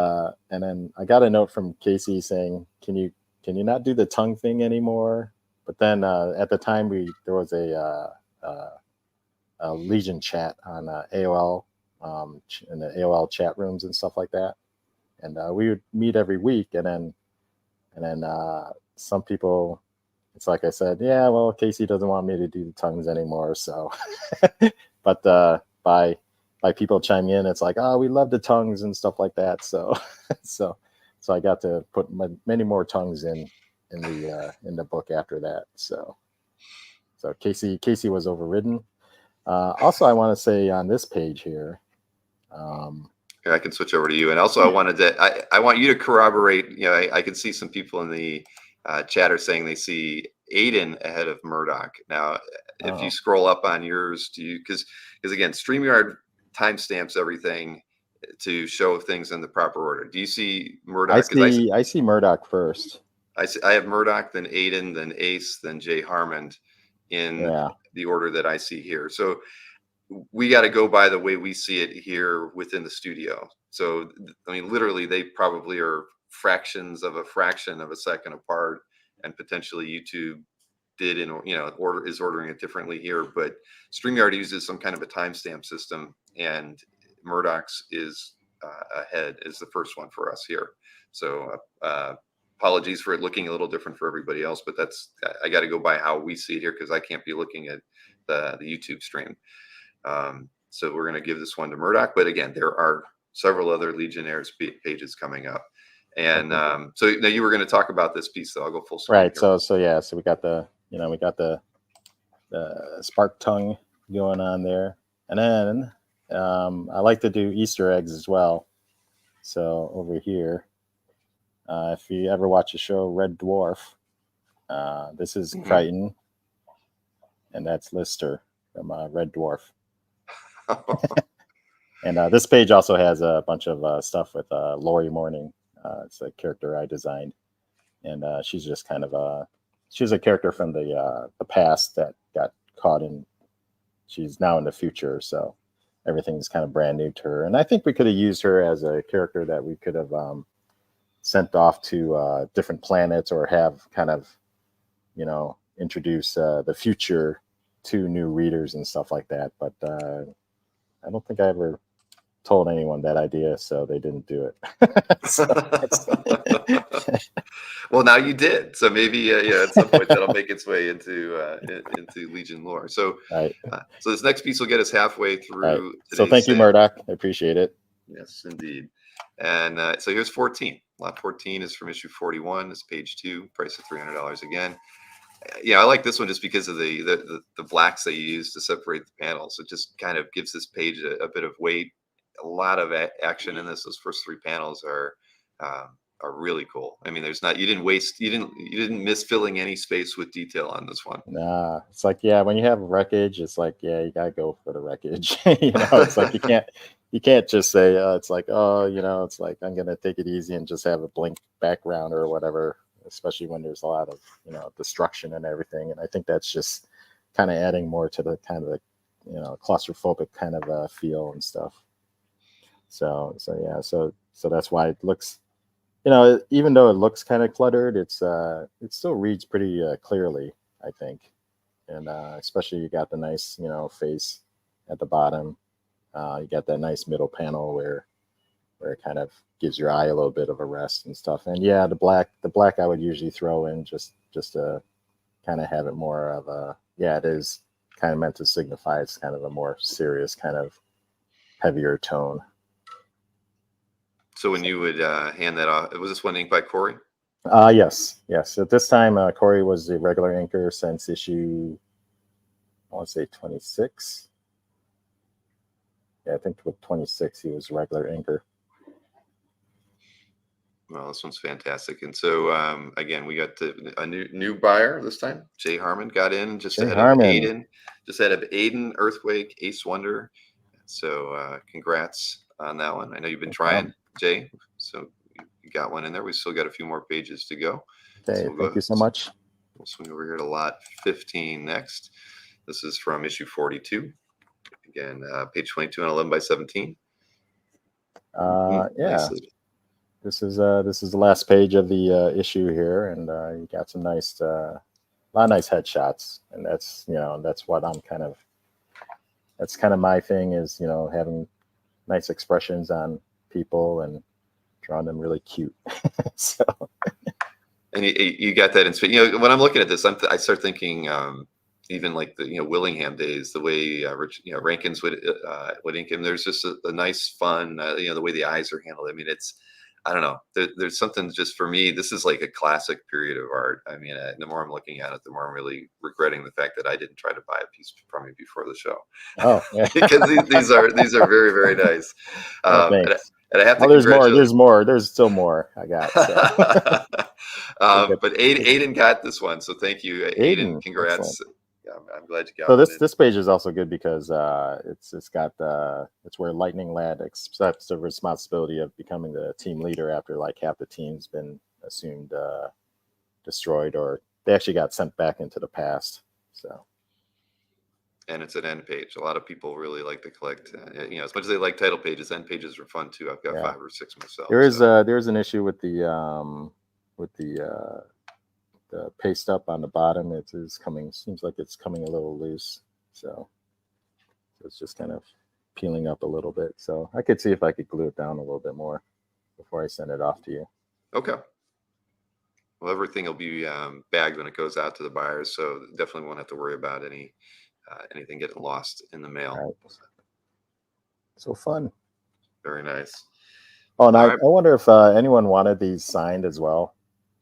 then I got a note from Casey saying, can you not do the tongue thing anymore? But then at the time there was a Legion chat on AOL, in the AOL chat rooms and stuff like that, and we would meet every week, and then some people, it's like I said, yeah, well, Casey doesn't want me to do the tongues anymore, so but by people chiming in, it's like, oh, we love the tongues and stuff like that, so so so I got to put many more tongues in the book after that, so Casey was overridden. Also, I want to say on this page here, Here, I can switch over to you. And also, I want you to corroborate. I can see some people in the chat are saying they see Aiden ahead of Murdoch. Now, if you scroll up on yours, because again, StreamYard timestamps everything to show things in the proper order. Do you see Murdoch? I see Murdoch first. I have Murdoch, then Aiden, then Ace, then Jay Harmon in the order that I see here. So we got to go by the way we see it here within the studio. So, I mean, literally, they probably are fractions of a fraction of a second apart, and potentially YouTube is ordering it differently here. But StreamYard uses some kind of a timestamp system, and Murdoch's is ahead is the first one for us here. So, apologies for it looking a little different for everybody else, but I got to go by how we see it here because I can't be looking at the YouTube stream. So we're going to give this one to Murdoch, but again, there are several other Legionnaires pages coming up. And so now you were going to talk about this piece, though. I'll go full screen. Right. Here. So we got the Spark tongue going on there, and then I like to do Easter eggs as well. So over here, if you ever watch the show Red Dwarf, this is Crichton, and that's Lister from Red Dwarf. And this page also has a bunch of stuff with Lori Morning. It's a character I designed, and she's just kind of she's a character from the past that got caught in. She's now in the future, so everything's kind of brand new to her. And I think we could have used her as a character that we could have sent off to different planets, or have kind of, introduce the future to new readers and stuff like that. But I don't think I ever told anyone that idea, so they didn't do it. Well, now you did, so maybe at some point that'll make its way into Legion lore. So, right. So this next piece will get us halfway through. Right. So thank you, Murdoch. I appreciate it. Yes, indeed. And so here's 14. Lot 14 is from issue 41. It's page 2, price of $300 again. I like this one just because of the blacks that you use to separate the panels. It just kind of gives this page a bit of weight. A lot of action in this. Those first 3 panels are really cool. I mean, you didn't miss filling any space with detail on this one. Nah, it's like, when you have wreckage, it's like, you gotta go for the wreckage. It's like you can't just say it's like, it's like I'm gonna take it easy and just have a blank background or whatever, especially when there's a lot of destruction and everything. And I think that's just kind of adding more to the kind of claustrophobic kind of feel and stuff. So that's why it looks, even though it looks kind of cluttered, it still reads pretty clearly, I think. And especially you got the nice, face at the bottom. You got that nice middle panel where it kind of gives your eye a little bit of a rest and stuff. And the black I would usually throw in just to kind of have it more of a, it is kind of meant to signify it's kind of a more serious, kind of heavier tone. So when you would hand that off, was this one inked by Corey? Yes. At this time, Corey was the regular inker since issue, I want to say 26. Yeah, I think with 26 he was regular inker. Well, this one's fantastic. And so again, we got a new buyer this time. Jay Harmon got in just Jay ahead of Harmon. Aiden, Earthquake, Ace Wonder. So congrats on that one. I know you've been trying, Jay. So you got one in there. We still got a few more pages to go. Okay, So we'll thank you so much. We'll swing over here to lot 15 next. This is from issue 42. Again, page 22 and 11 by 17. Yeah. Nicely. This is the last page of the issue here, and you got some nice, a lot of nice headshots, and that's that's what that's kind of my thing is having nice expressions on people and drawing them really cute. So. And you got that in when I'm looking at this, I start thinking even like the Willingham days, the way Rankins would ink him. There's just a nice fun the way the eyes are handled. I mean, I don't know. There's something just for me. This is like a classic period of art. I mean, the more I'm looking at it, the more I'm really regretting the fact that I didn't try to buy a piece from you before the show. Oh, yeah. Because these are very, very nice. Thanks. And I have to there's more. There's more. There's still more I got. So. But Aiden got this one, so thank you, Aiden. Congrats. Excellent. Yeah, I'm glad you got. So this page is also good because it's got it's where Lightning Lad accepts the responsibility of becoming the team leader after like half the team's been assumed destroyed, or they actually got sent back into the past. So. And it's an end page. A lot of people really like to collect. As much as they like title pages, end pages are fun too. I've got 5 or 6 myself. There's an issue with the paste up on the bottom. It is seems like it's coming a little loose. So it's just kind of peeling up a little bit. So I could see if I could glue it down a little bit more before I send it off to you. Okay. Well, everything will be bagged when it goes out to the buyers, so definitely won't have to worry about anything getting lost in the mail. Right. So fun. Very nice. Oh, and I wonder if anyone wanted these signed as well.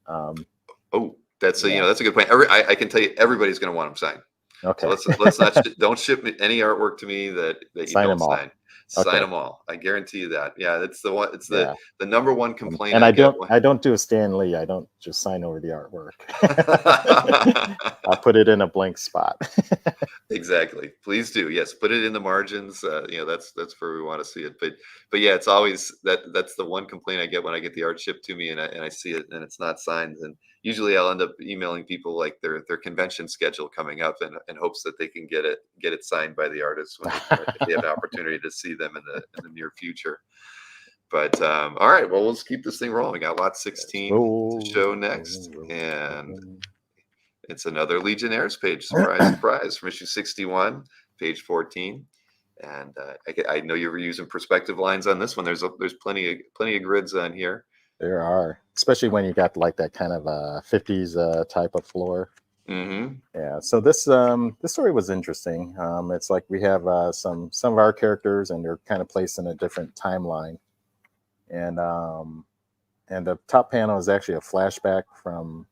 That's that's a good point. I can tell you, everybody's going to want them signed. Okay. So let's not don't ship me any artwork to me that you don't sign. Sign them all. I guarantee you that. Yeah, that's the one. It's the number one complaint. And I don't do a Stan Lee. I don't just sign over the artwork. I'll put it in a blank spot. Exactly. Please do. Yes, put it in the margins. That's where we want to see it. But yeah, it's always that's the one complaint I get when I get the art shipped to me and I see it and it's not signed. And usually I'll end up emailing people like their convention schedule coming up in hopes that they can get it signed by the artist when if they have an opportunity to see them in the near future. But all right, well, let's keep this thing rolling. We got lot 16 to show next, and it's another Legionnaires page. Surprise, surprise, from issue 61, page 14. And I know you were using perspective lines on this one. There's plenty of grids on here. There are, especially when you got like that kind of 50s type of floor. Mm-hmm. Yeah. So this story was interesting. It's like we have some of our characters, and they're kind of placed in a different timeline. And the top panel is actually a flashback from,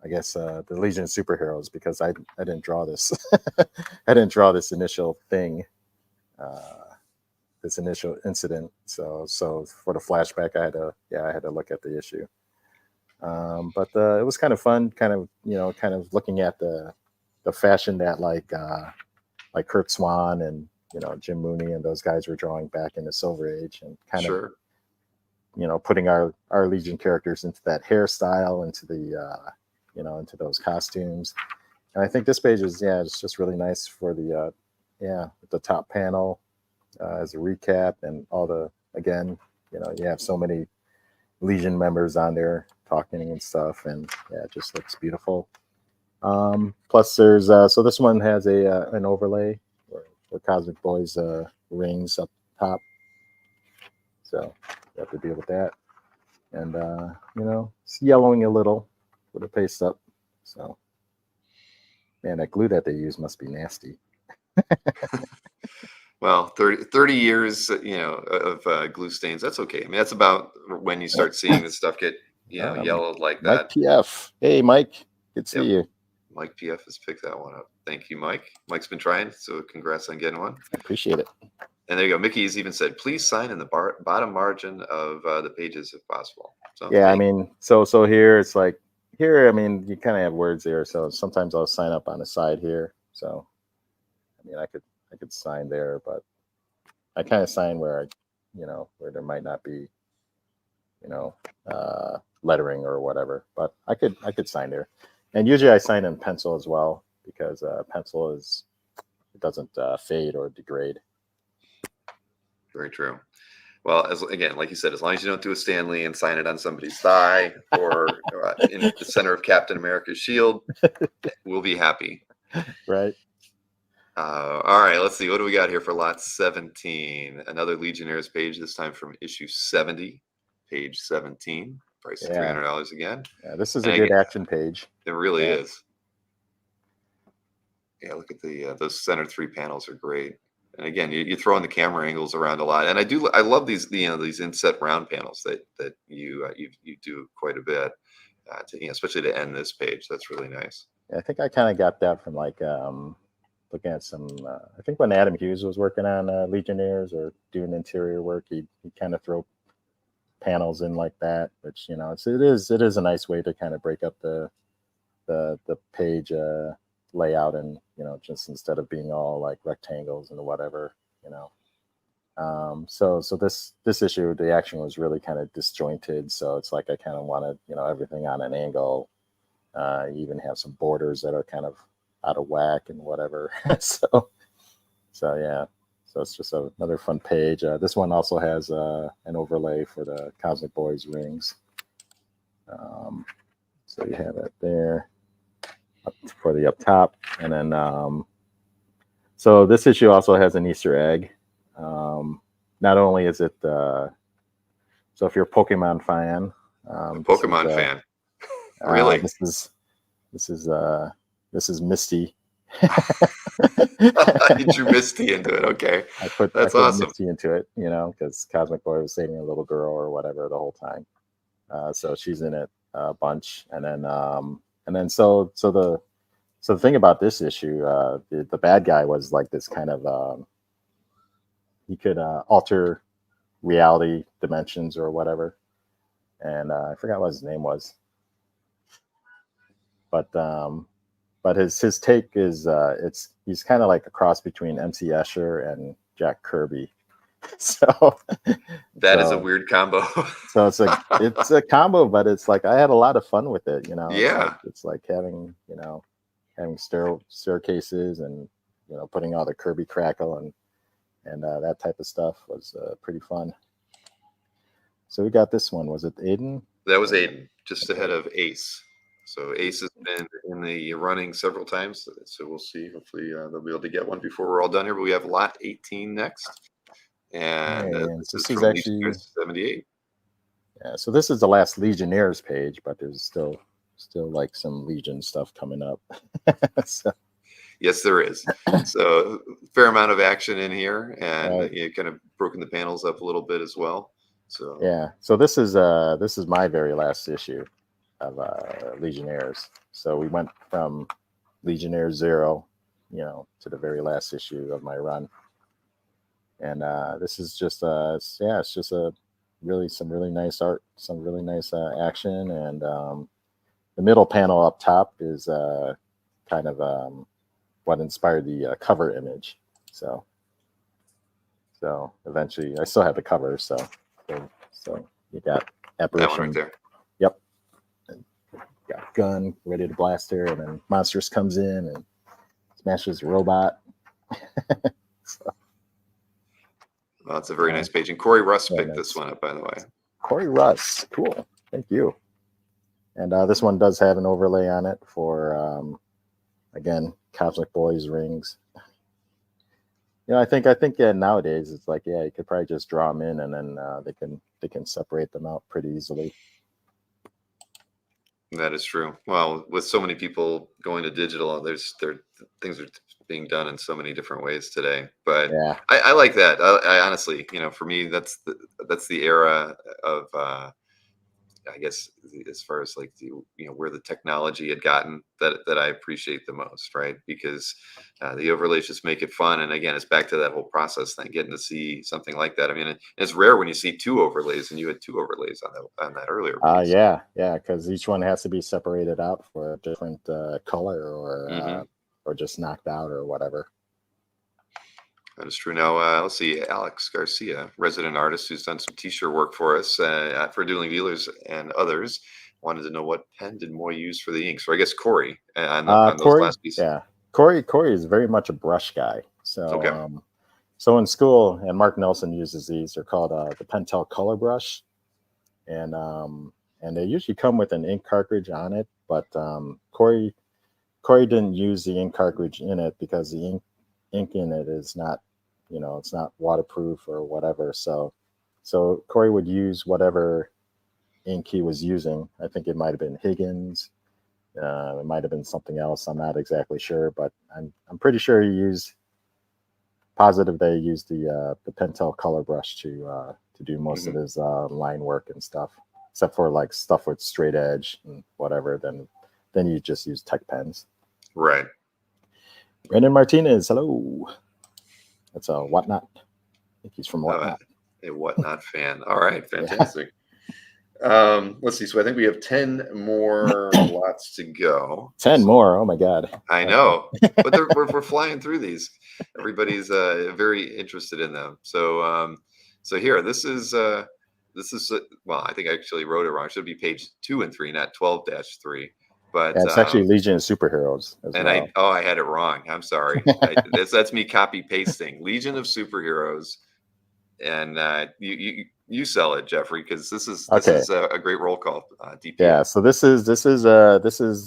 I guess, the Legion of Superheroes, because I didn't draw this. I didn't draw this initial thing, this initial incident. So for the flashback, I had to look at the issue. But it was kind of fun, kind of looking at the fashion that like Kurt Swan and Jim Mooney and those guys were drawing back in the Silver Age, and kind of putting our Legion characters into that hairstyle, into the into those costumes. And I think this page is it's just really nice for the top panel as a recap, and all the, again, you have so many Legion members on there talking and stuff, and it just looks beautiful. Plus there's so this one has an overlay for Cosmic Boy's rings up top, so you have to deal with that. And it's yellowing a little with the paste up. So man, that glue that they use must be nasty. Well, 30 years, of glue stains. That's okay. I mean, that's about when you start seeing this stuff get, yellowed like that. Mike PF. Hey, Mike. Good to see you. Mike PF has picked that one up. Thank you, Mike. Mike's been trying, so congrats on getting one. I appreciate it. And there you go. Mickey's even said, please sign in the bottom margin of the pages if possible. So Yeah, I thank mean, so here it's like here. I mean, you kind of have words there. So sometimes I'll sign up on the side here. So I mean, I could sign there, but I kind of sign where where there might not be you know lettering or whatever. But I could sign there, and usually I sign in pencil as well because pencil it doesn't fade or degrade. very true. Well, again, like you said, as long as you don't do a Stanley and sign it on somebody's thigh or in the center of Captain America's shield, we'll be happy. Right. All right, let's see. What do we got here for lot 17? Another Legionnaires page, this time from issue 70, page 17. Price of Yeah. $300 again. Yeah. This is And a good again, action page. it really Yeah. is. Yeah, look at those center three panels are great. And again, you throw in the camera angles around a lot, and I love these these inset round panels that you do quite a bit, especially to end this page. That's really nice. I think I kind of got that from like looking at some. I think when Adam Hughes was working on Legionnaires or doing interior work, he kind of throw panels in like that, which it is a nice way to kind of break up the page layout, and just instead of being all like rectangles and whatever, you know. So this issue, the action was really kind of disjointed. So it's like I kind of wanted everything on an angle. You even have some borders that are kind of out of whack and whatever. so yeah. So it's just another fun page. This one also has an overlay for the Cosmic Boys rings. So you have it there for the up top, and then so this issue also has an Easter egg. Not only is it so if you're a Pokemon fan, A Pokemon fan, really? This is Misty. You drew Misty into it. Okay, I put awesome. Misty into it, because Cosmic Boy was saving a little girl or whatever the whole time. So she's in it a bunch, and then so the thing about this issue, the bad guy was like this kind of he could alter reality dimensions or whatever, and I forgot what his name was, but his take is he's kind of like a cross between MC Escher and Jack Kirby. So that is a weird combo. So it's a combo, but it's like I had a lot of fun with it. Yeah. It's like having staircases and putting all the Kirby crackle and that type of stuff was pretty fun. So we got this one. Was it Aiden? That was Aiden, just ahead of Ace. So Ace has been in the running several times. So we'll see. Hopefully they'll be able to get one before we're all done here. But we have lot 18 next. And this is from actually 78. Yeah, so this is the last Legionnaires page, but there's still like some Legion stuff coming up. So. Yes, there is. So fair amount of action in here, and you kind of broken the panels up a little bit as well. So yeah, so this is my very last issue of Legionnaires. So we went from Legionnaires 0, to the very last issue of my run, and this is just it's just some really nice art, some really nice action, and the middle panel up top is kind of what inspired the cover image. So eventually, I still have the cover. So you got Apparition. That one right there. Yep. And got gun ready to blast her, and then Monstrous comes in and smashes the robot. Well, it's a very nice page. And Corey Russ picked this one up, by the way. Corey Russ. Cool. Thank you. And this one does have an overlay on it for, again, Cosmic Boys rings. I think nowadays it's like, you could probably just draw them in, and then they can separate them out pretty easily. That is true. Well, with so many people going to digital, things are being done in so many different ways today. But yeah. I like that. I honestly, for me, that's the era of I guess as far as like where the technology had gotten, that I appreciate the most, right? Because the overlays just make it fun. And again, it's back to that whole process thing, getting to see something like that. I mean, it's rare when you see two overlays, and you had two overlays on that earlier piece. Yeah, because each one has to be separated out for a different color Hmm. or just knocked out or whatever. That is true. Now, let's see, Alex Garcia, resident artist who's done some T-shirt work for us for Dueling Dealers and others, wanted to know what pen did Moy use for the ink. So I guess Corey on those Corey, last pieces. yeah, Corey is very much a brush guy. So Okay. so in school, and Mark Nelson uses these. They're called the Pentel Color Brush, and they usually come with an ink cartridge on it. But Corey didn't use the ink cartridge in it because the ink in it is not, it's not waterproof or whatever. So Corey would use whatever ink he was using. I think it might have been Higgins. It might have been something else. I'm not exactly sure, but I'm pretty sure he used positive they used the Pentel color brush to do most of Hmm. his line work and stuff, except for like stuff with straight edge and whatever. Then you just use Tech pens. Right. Brandon Martinez, hello. That's a Whatnot. I think he's from Uh, Whatnot. a Whatnot fan. All right. Yeah. Fantastic. Let's see. So I think we have 10 more lots to go. 10 So more. Oh my God. I Okay. know, but we're flying through these. Everybody's very interested in them. So here, well, I think I actually wrote it wrong. It should be page 2 and 3, not 12-3. But Yeah, it's actually Legion of Superheroes as and well. I had it wrong. I'm sorry. That's me copy pasting. Legion of Superheroes, and you sell it, Jeffrey, because this Okay. is a great roll call. Yeah, DPS. so this is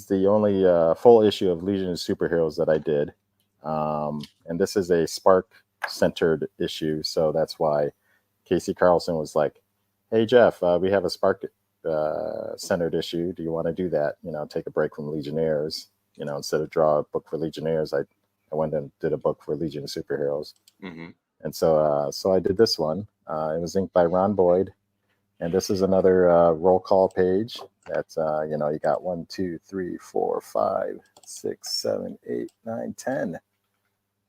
the only full issue of Legion of Superheroes that I did. And this is a Spark centered issue, so that's why Casey Carlson was like, "Hey Jeff, we have a Spark centered issue. Do you want to do that? Take a break from Legionnaires. Instead of draw a book for Legionnaires, I went and did a book for Legion of Superheroes. Hmm. And so I did this one. It was inked by Ron Boyd, and this is another roll call page. That's you got 1, 2, 3, 4, 5, 6, 7, 8, 9, 10.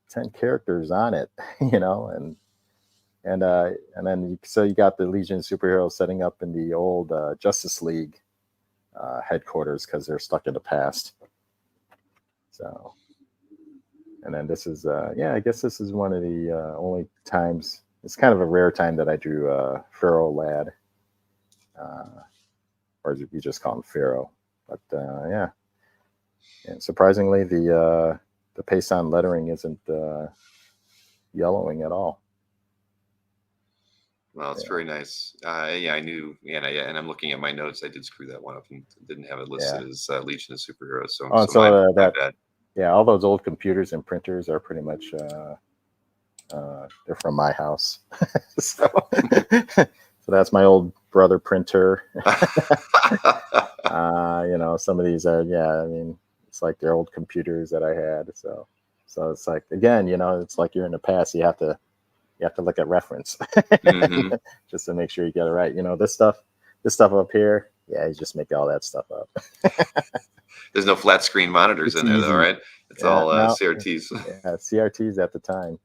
10 characters on it, and then so you got the Legion superheroes setting up in the old Justice League headquarters because they're stuck in the past. So, and then this is I guess this is one of the only times. It's kind of a rare time that I drew Pharaoh Lad, or we just call him Pharaoh. But yeah, and surprisingly, the Payson lettering isn't yellowing at all. Well, it's Yeah, very nice. Yeah, I knew, and I'm looking at my notes. I did screw that one up and didn't have it yeah. listed as Legion of Superheroes. So, Oh, and so my so my that bad. yeah, all those old computers and printers are pretty much they're from my house. so so that's my old brother printer. Some of these are, yeah, I mean, it's like they're old computers that I had. So it's like, again, it's like you're in the past. You have to look at reference Hmm. just to make sure you get it right. This stuff up here, yeah, you just make all that stuff up. There's no flat screen monitors It's in there, though, easy. right? It's Yeah, all no, CRTs. yeah, CRTs at the time.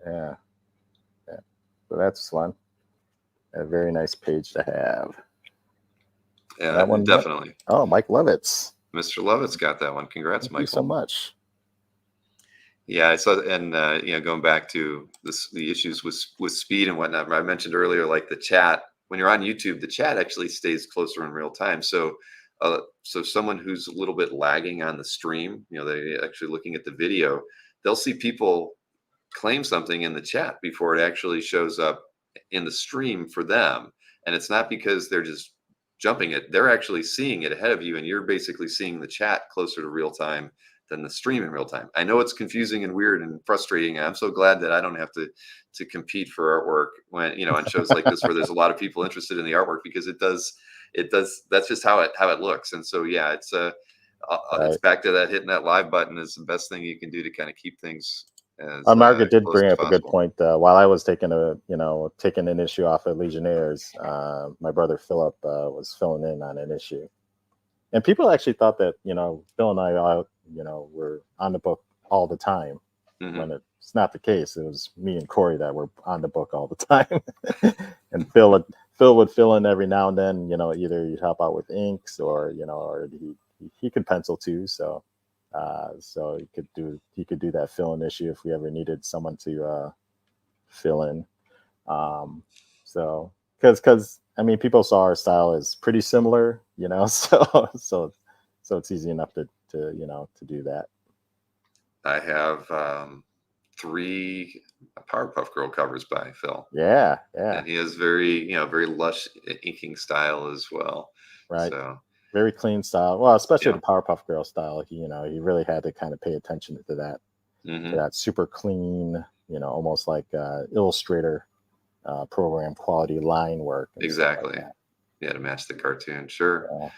Yeah, yeah. So that's one. A very nice page to have. And Yeah, that one, definitely. oh, Mike Lovitz. Mr. Lovett's got that one. Congrats, Thank you so Michael. much. Yeah, I saw, and going back to the issues with speed and whatnot. I mentioned earlier, like the chat. When you're on YouTube, the chat actually stays closer in real time. So someone who's a little bit lagging on the stream, they actually looking at the video, they'll see people claim something in the chat before it actually shows up in the stream for them. And it's not because they're just jumping it; they're actually seeing it ahead of you, and you're basically seeing the chat closer to real time than the stream in real time. I know it's confusing and weird and frustrating. I'm so glad that I don't have to compete for artwork when on shows like this where there's a lot of people interested in the artwork, because it does that's just how it looks. And so it's Right. back to that, hitting that live button is the best thing you can do to kind of keep things as Margaret did close bring as up a good possible. point. While I was taking an issue off of Legionnaires, my brother Philip was filling in on an issue, and people actually thought that Phil and I were on the book all the time, Hmm. when it's not the case. It was me and Corey that were on the book all the time, and Phil would fill in every now and then. Either he'd help out with inks, or he could pencil too. So he could do that fill in issue if we ever needed someone to fill in. Um, so because I mean, people saw our style is pretty similar, so it's easy enough to do that. I have three Powerpuff Girl covers by Phil, Yeah, yeah, and he has very lush inking style as well. right. So Very clean style. Well, especially yeah. the Powerpuff Girl style. He really had to kind of pay attention to Hmm. that super clean, almost like Illustrator program quality line work and stuff like Exactly. that. Yeah, to match the cartoon. Sure. Yeah.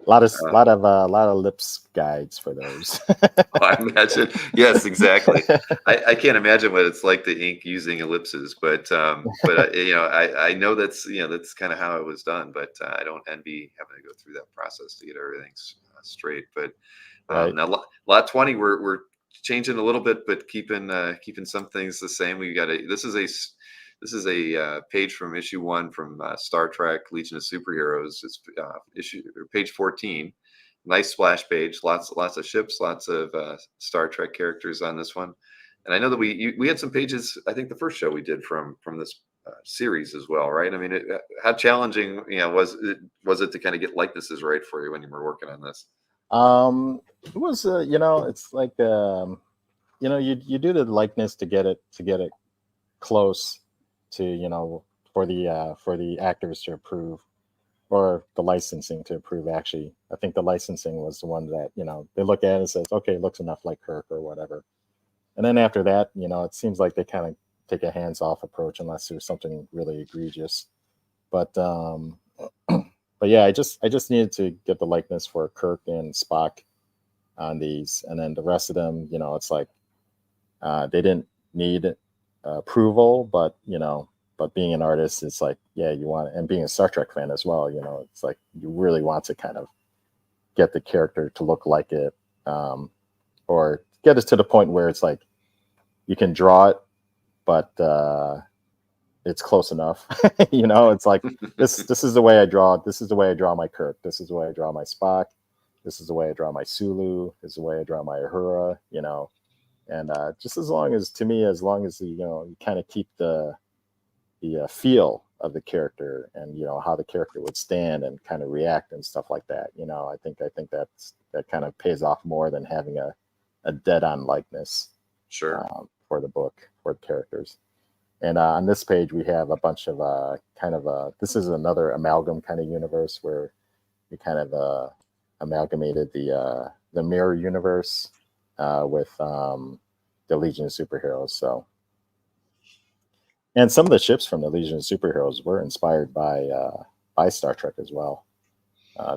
A lot of Uh, lot of lot of lips guides for those. oh, I imagine. Yes, exactly. I can't imagine what it's like to ink using ellipses, but I know that's kind of how it was done. But I don't envy having to go through that process to get everything straight. But Right. now lot 20, we're changing a little bit, but keeping some things the same. We got a this is a page from issue 1 from Star Trek Legion of Superheroes. It's issue or page 14. Nice splash page, lots of ships, lots of Star Trek characters on this one. And I know that we had some pages. I think the first show we did from this series as well, right? I mean, how challenging was it to kind of get likenesses right for you when you were working on this? It was it's like you do the likeness to get it close to for the actors to approve, or the licensing to approve. Actually, I think the licensing was the one that they look at it and says, okay, it looks enough like Kirk or whatever. And then after that, it seems like they kind of take a hands off approach unless there's something really egregious. But but yeah, I just needed to get the likeness for Kirk and Spock on these, and then the rest of them, it's like they didn't need approval, but being an artist, it's like, yeah, you want, and being a Star Trek fan as well, it's like you really want to kind of get the character to look like it, or get it to the point where it's like you can draw it, but it's close enough. It's like this is the way I draw it. This is the way I draw my Kirk. This is the way I draw my Spock. This is the way I draw my Sulu. This is the way I draw my Uhura. And just as long as, to me, as long as you kind of keep the feel of the character, and how the character would stand and kind of react and stuff like that. I think that kind of pays off more than having a dead on likeness Sure. for the book, for the characters. And on this page, we have a bunch of this is another amalgam kind of universe where we kind of amalgamated the mirror universe with the Legion of Superheroes. So, and some of the ships from the Legion of Superheroes were inspired by Star Trek as well.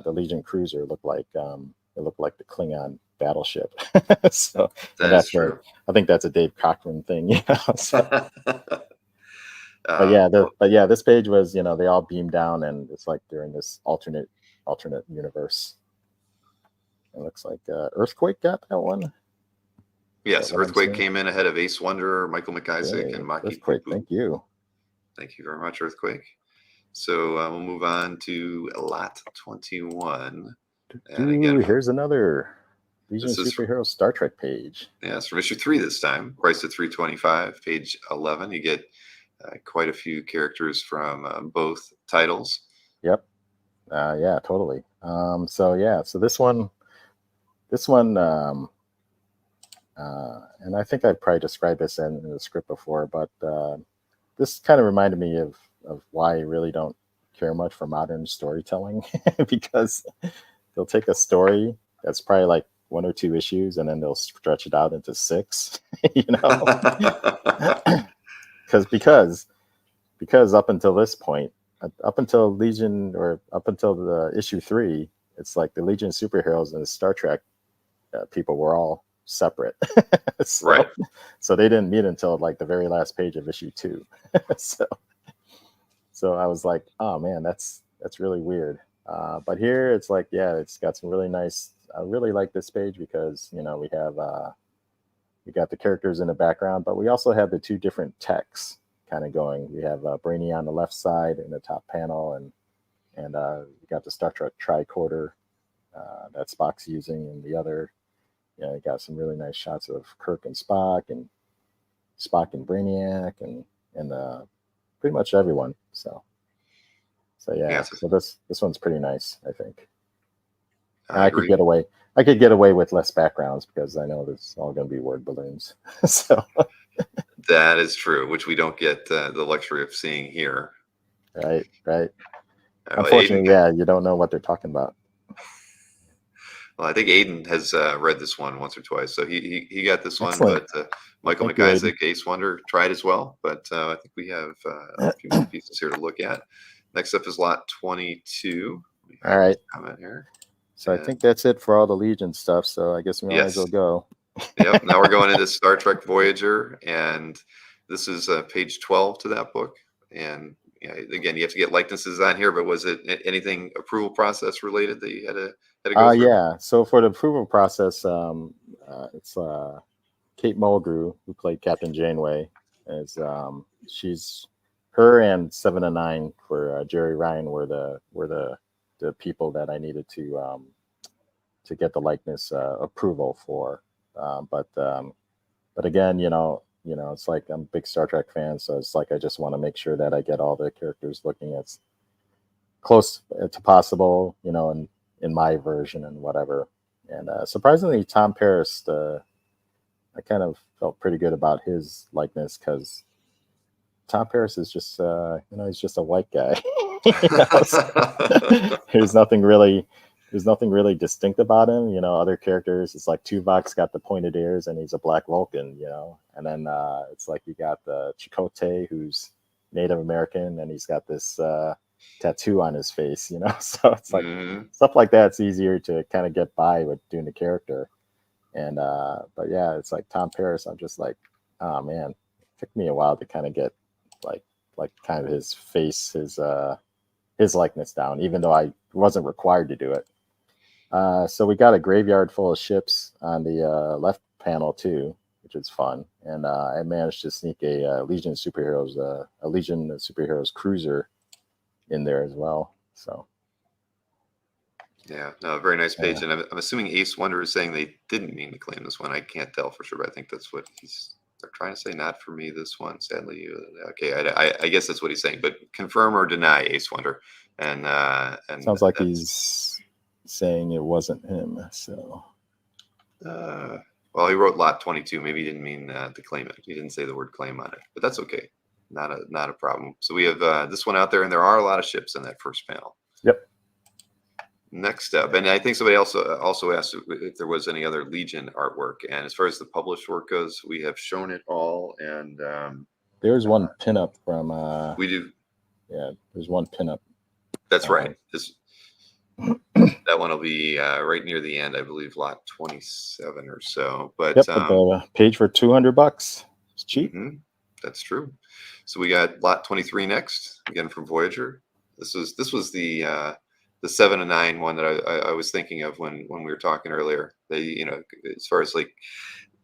The Legion cruiser looked like the Klingon battleship. So, and That is true. I think that's a Dave Cochran thing. So, Well, but yeah, this page was, they all beamed down, and it's like they're in this alternate universe. It looks like Earthquake got that one. Is that yes, what I'm Earthquake seeing? came in ahead of Ace Wonder, Michael McIsaac, and Hey, Maki Earthquake, Pupu. thank you. Thank you very much, Earthquake. So we'll move on to lot 21. And again, Here's another Legion of this is Superheroes Star Trek page. yeah, it's from issue 3 this time, priced at 325, page 11. You get quite a few characters from both titles. Yep. Yeah, totally. So this one, and I think I probably described this in the script before, but this kind of reminded me of why I really don't care much for modern storytelling, because they'll take a story that's probably like one or two issues, and then they'll stretch it out into six, you know, because up until this point, up until Legion, or up until the issue 3, it's like the Legion of Superheroes and the Star Trek people were all separate. so Right. so they didn't meet until like the very last page of issue 2. so so I was like, oh man, that's really weird. But here it's like, yeah, it's got some really nice. I really like this page because we have we got the characters in the background, but we also have the two different texts kind of going. We have Brainy on the left side in the top panel, and we got the Star Trek tricorder that Spock's using in the other. You got some really nice shots of Kirk and Spock and Brainiac and pretty much everyone. So Yeah. yeah, so this one's pretty nice, I think. And I I could agree. get away. I could get away with less backgrounds because I know there's all going to be word balloons. so That is true, which we don't get the luxury of seeing here. right. Aiden, Unfortunately, yeah, you don't know what they're talking about. well, I think Aiden has read this one once or twice, so he got this one. Excellent. But Michael Thank you, Aiden. McIsaac, Ace Wonder, tried as well. But I think we have a few more pieces here to look at. Next up is lot 22. All right. Comment here. So I think that's it for all the Legion stuff. So I guess we might as Yes. well go. Yep. Now we're going into Star Trek Voyager, and this is page 12 to that book. And again, you have to get likenesses on here. But was it anything approval process related that you had to go through? Yeah. So for the approval process, it's Kate Mulgrew, who played Captain Janeway, as her and 7 and 9 for Jerry Ryan were the people that I needed to get the likeness approval for. But again, it's like I'm a big Star Trek fan, so it's like I just want to make sure that I get all the characters looking as close to possible, in my version and whatever. And surprisingly, Tom Paris, I kind of felt pretty good about his likeness because Tom Paris is just, he's just a white guy. So there's nothing really distinct about him. Other characters, it's like Tuvok's got the pointed ears and he's a black Vulcan, and then it's like you got the Chakotay who's Native American and he's got this tattoo on his face, so it's like stuff like that's easier to kind of get by with doing the character. And but yeah, it's like Tom Paris, I'm just like, oh man, it took me a while to kind of get like kind of his face, his likeness down, even though I wasn't required to do it. So we got a graveyard full of ships on the left panel too, which is fun. And I managed to sneak a Legion of Superheroes cruiser in there as well. So yeah, no, very nice page. And I'm assuming Ace Wonder is saying they didn't mean to claim this one. I can't tell for sure, but I think that's what they're trying to say. Not for me, this one, sadly. Okay, I guess that's what he's saying. But confirm or deny, Ace Wonder. And sounds like he's saying it wasn't him. So well, he wrote lot 22. Maybe he didn't mean to claim it. He didn't say the word claim on it, but that's okay. Not a problem. So we have this one out there, and there are a lot of ships in that first panel. Yep. Next up, and I think somebody also asked if there was any other Legion artwork. And as far as the published work goes, we have shown it all. And there's one pinup from. We do. Yeah, there's one pinup. That's right. That one will be right near the end, I believe, lot 27 or so. But yep, the page for $200. It's cheap. That's true. So we got lot 23 next, again from Voyager. This was the 7 and 9 one that I was thinking of when we were talking earlier. They, as far as like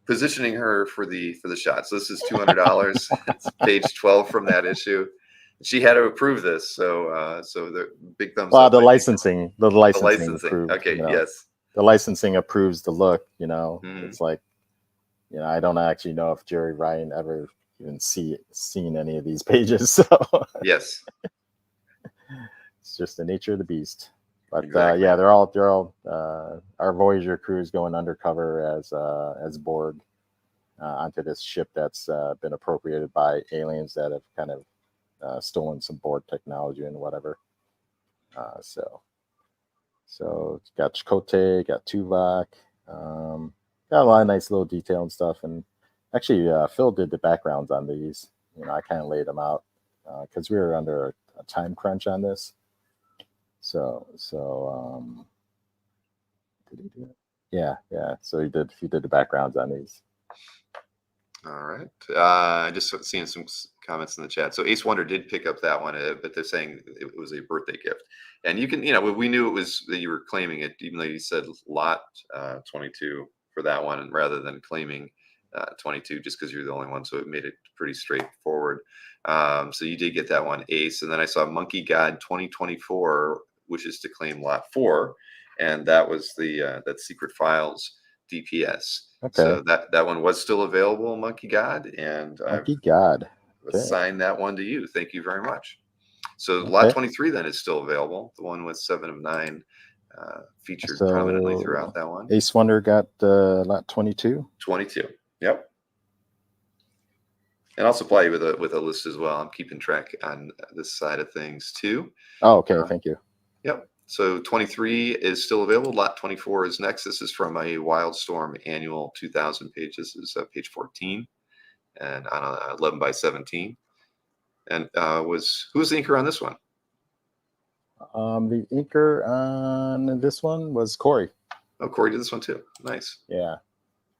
positioning her for the shot. So this is $200. It's page 12 from that issue. She had to approve this, so the big thumbs up. The licensing. Approved, okay, yes. The licensing approves the look. It's like, I don't actually know if Jerry Ryan ever even seen any of these pages. So yes, it's just the nature of the beast. But exactly. yeah, they're all our Voyager crew is going undercover as Borg onto this ship that's been appropriated by aliens that have kind of stolen some Borg technology and whatever. So it's got Chakotay, got Tuvok, got a lot of nice little detail and stuff. And actually, Phil did the backgrounds on these. I kind of laid them out because we were under a time crunch on this. So did he do it? Yeah, yeah. So he did the backgrounds on these. All right. I just seeing some comments in the chat. So Ace Wonder did pick up that one, but they're saying it was a birthday gift. And you can, we knew it was that you were claiming it, even though you said lot 22 for that one, and rather than claiming 22 just because you're the only one. So it made it pretty straightforward. So you did get that one, Ace. And then I saw Monkey God 2024, which is to claim lot 4. And that was that Secret Files DPS. Okay. So that one was still available, Monkey God, and I've Monkey God. Okay. assigned that one to you. Thank you very much. So Okay. lot 23 then is still available. The one with 7 of 9 featured prominently throughout that one. Ace Wonder got lot 22. 22. Yep. And I'll supply you with a list as well. I'm keeping track on this side of things too. Oh, okay. Thank you. Yep. So 23 is still available. Lot 24 is next. This is from a Wildstorm annual 2000 page. This is page 14 and on 11 by 17. And who's the inker on this one? The inker on this one was Corey. Oh, Corey did this one too. Nice. Yeah.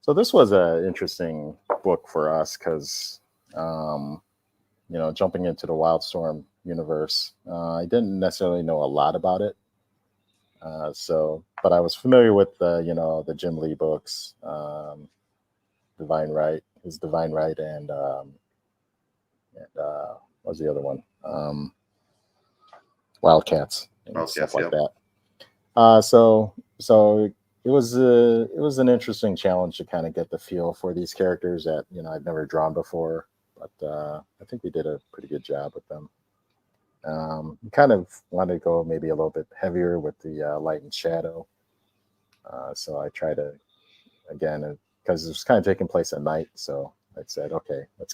So this was an interesting book for us because, jumping into the Wildstorm universe, I didn't necessarily know a lot about it. But I was familiar with the Jim Lee books, Divine Right, and what was the other one? Wildcats and stuff like that. So it was an interesting challenge to kind of get the feel for these characters that I've never drawn before, but I think we did a pretty good job with them. Kind of wanted to go maybe a little bit heavier with the light and shadow. So I try to, again, because it was kind of taking place at night. So I said, okay, let's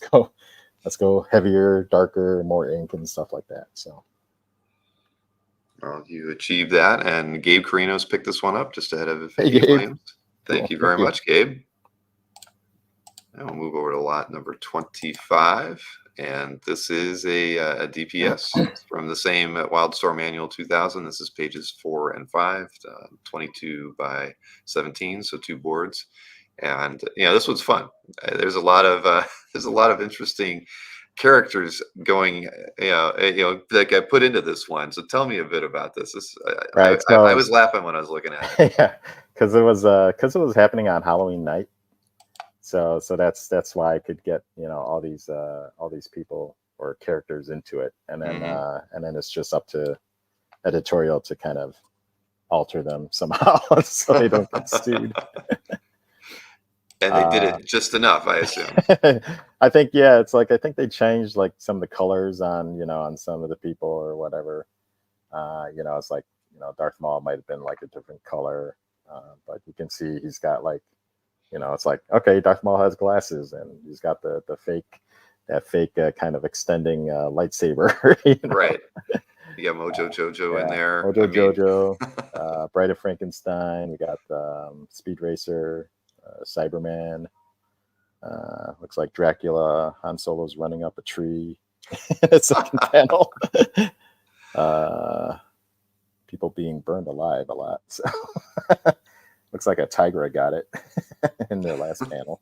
go heavier, darker, more ink and stuff like that. So. Well, you achieved that, and Gabe Carinos picked this one up just ahead of Gabe Williams. Thank you very much, Gabe. Now we'll move over to lot number 25, and this is a DPS from the same Wildstorm Annual 2000. This is pages 4 and 5, 22 by 17, so 2 boards. And this one's fun. There's a lot of interesting characters going, like I put into this one. So tell me a bit about this. Right. I was laughing when I was looking at it. Yeah, because it was happening on Halloween night. So that's why I could get all these people or characters into it, and then it's just up to editorial to kind of alter them somehow so they don't get sued. And they did it just enough, I assume. I think, yeah, it's like I think they changed like some of the colors on on some of the people or whatever. It's like Darth Maul might have been like a different color, but you can see he's got like it's like, okay, Darth Maul has glasses and he's got the fake kind of extending lightsaber. Right. You got Mojo Jojo in there. Jojo, Bride of Frankenstein. We got Speed Racer. Cyberman, looks like Dracula. Han Solo's running up a tree. Second panel. People being burned alive a lot. So looks like a Tigra got it in their last panel.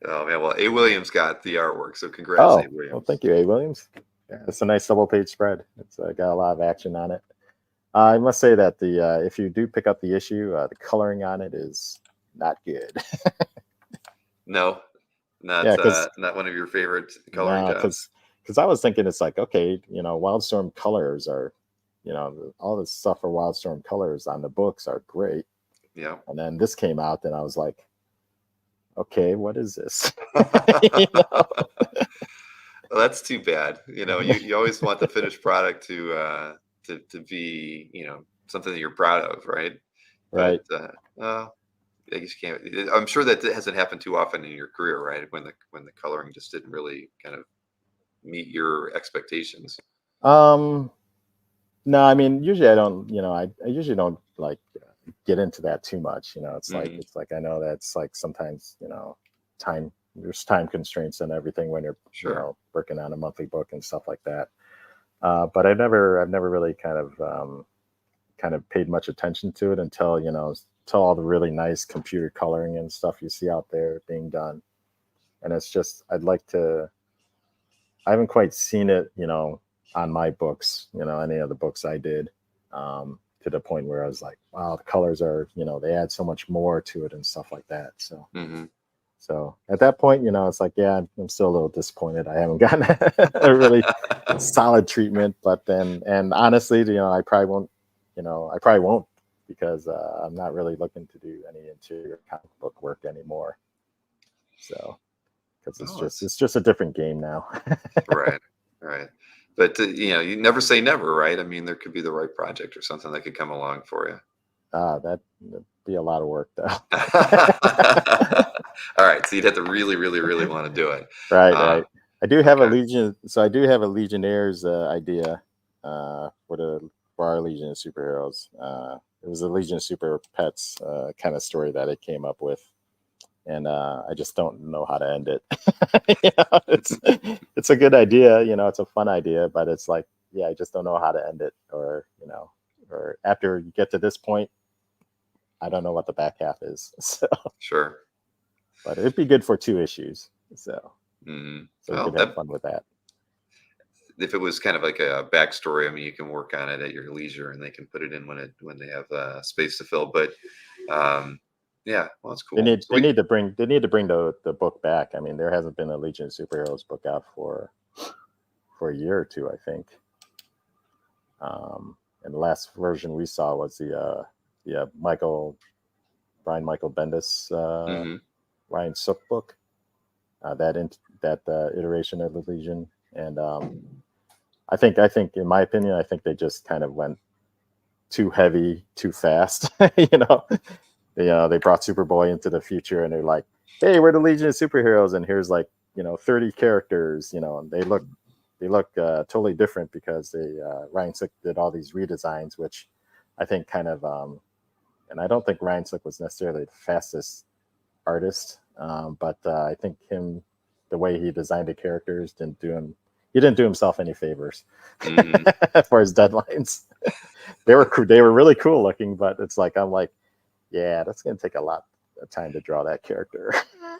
Oh man, well, A. Williams got the artwork, so congrats, A. Williams. Well, thank you, A. Williams. Yeah, it's a nice double-page spread. It's got a lot of action on it. I must say that if you do pick up the issue, the coloring on it is not good. No, not one of your favorite coloring jobs. Because I was thinking it's like, okay, Wildstorm colors are, all this stuff for Wildstorm colors on the books are great. Yeah. And then this came out, and I was like, okay, what is this? Well, that's too bad. You always want the finished product to be something that you're proud of, right? Right. But, I guess you can't. I'm sure that hasn't happened too often in your career, right? When the coloring just didn't really kind of meet your expectations. No, I mean, usually I don't. I usually don't like get into that too much. It's like I know that's like sometimes there's time constraints and everything when you're working on a monthly book and stuff like that. But I've never really kind of paid much attention to it until to all the really nice computer coloring and stuff you see out there being done. And it's just, I haven't quite seen it, on my books, any of the books I did, to the point where I was like, wow, the colors are, they add so much more to it and stuff like that. So, Hmm. so at that point, it's like, yeah, I'm still a little disappointed. I haven't gotten a really solid treatment, but then, and honestly, I probably won't because I'm not really looking to do any interior comic book work anymore. So, because Oh, that's it's just a different game now. right, right. But you never say never, right? I mean, there could be the right project or something that could come along for you. That'd be a lot of work though. All right, so you'd have to really, really, really want to do it. Right, Uh, right. I do have a okay. Legion, so I do have a Legionnaires idea for our Legion of Superheroes. It was a Legion of Super Pets kind of story that it came up with, and I just don't know how to end it. It's a good idea, it's a fun idea, but it's like, yeah, I just don't know how to end it, or after you get to this point, I don't know what the back half is. So, Sure. but it'd be good for 2 issues. Hmm. So we Well, could have fun with that. if it was kind of like a backstory, I mean, you can work on it at your leisure, and they can put it in when they have space to fill. But um, yeah, well, that's They cool. need So they we, need to bring the book back. I mean, there hasn't been a Legion of Superheroes book out for a year or two, I think. And the last version we saw was the Brian Michael Bendis hmm Ryan Sook book. That iteration of the Legion, and I think in my opinion, I think they just kind of went too heavy, too fast. They brought Superboy into the future, and they're like, "Hey, we're the Legion of Superheroes, and here's like 30 characters." And they look totally different because Ryan Sick did all these redesigns, which I think kind of and I don't think Ryan Sick was necessarily the fastest artist, but I think the way he designed the characters he didn't do himself any favors hmm for his deadlines. They were really cool looking, but it's like I'm like, yeah, that's gonna take a lot of time to draw that character.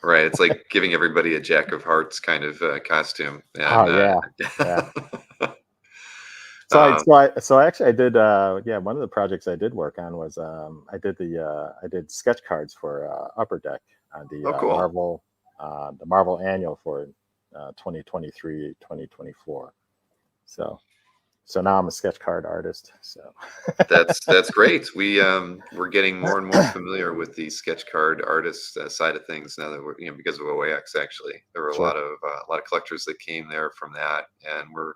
Right. It's like giving everybody a Jack of Hearts kind of costume, Oh and yeah, yeah. um, I did yeah, one of the projects I did work on was I did sketch cards for Upper Deck on oh, cool. the Marvel annual for 2023 so now I'm a sketch card artist. So That's great. We're getting more and more familiar with the sketch card artist side of things now that we're because of OAX. Actually, there were sure. a lot of collectors that came there from that, and we're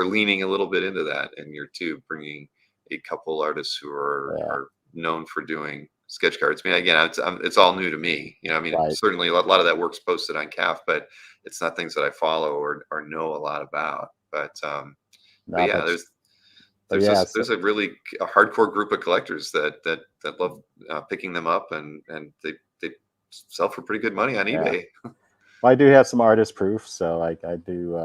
leaning a little bit into that in year two, bringing a couple artists who Yeah, are known for doing sketch cards. I mean, again, it's all new to me. I mean, right. certainly a lot of that work's posted on CAF, but it's not things that I follow or know a lot about. But No, yeah, but yeah, there's a hardcore group of collectors that love picking them up, and they sell for pretty good money on yeah. eBay. Well, I do have some artist proof, so I do.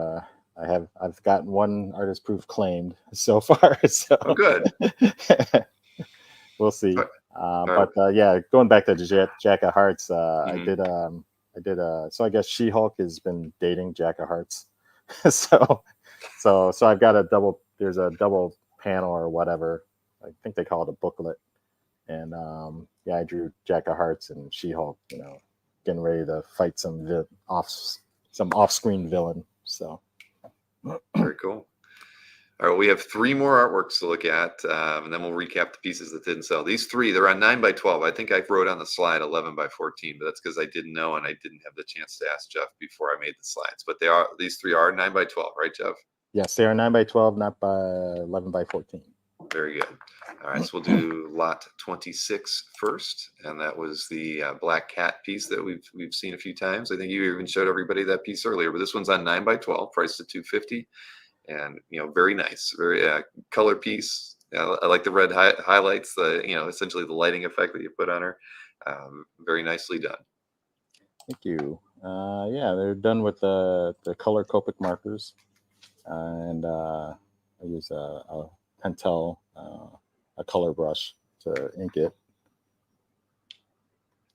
I've gotten one artist proof claimed so far, so Oh, good. we'll see. Uh, uh, But yeah, going back to the Jack of Hearts, mhm. I did. So I guess She Hulk has been dating Jack of Hearts, so so I've got a double. There's a double panel or whatever. I think they call it a booklet, and yeah, I drew Jack of Hearts and She Hulk. Getting ready to fight some off-screen villain. So Very cool. All right, we have three more artworks to look at, and then we'll recap the pieces that didn't sell. These three, they're on 9 by 12. I think I wrote on the slide 11 by 14, but that's because I didn't know and I didn't have the chance to ask Jeff before I made the slides. But these three are 9 by 12, right, Jeff? yes, they are 9 by 12, not by 11 by 14. Very good. All right, so we'll do lot 26 first, and that was the Black Cat piece that we've seen a few times. I think you even showed everybody that piece earlier, but this one's on 9 by 12, priced at 250, and very nice, very color piece. I like the red highlights, the essentially the lighting effect that you put on her. Very nicely done. Thank you. Yeah, they're done with the color Copic markers, and I use a Pentel a color brush to ink it.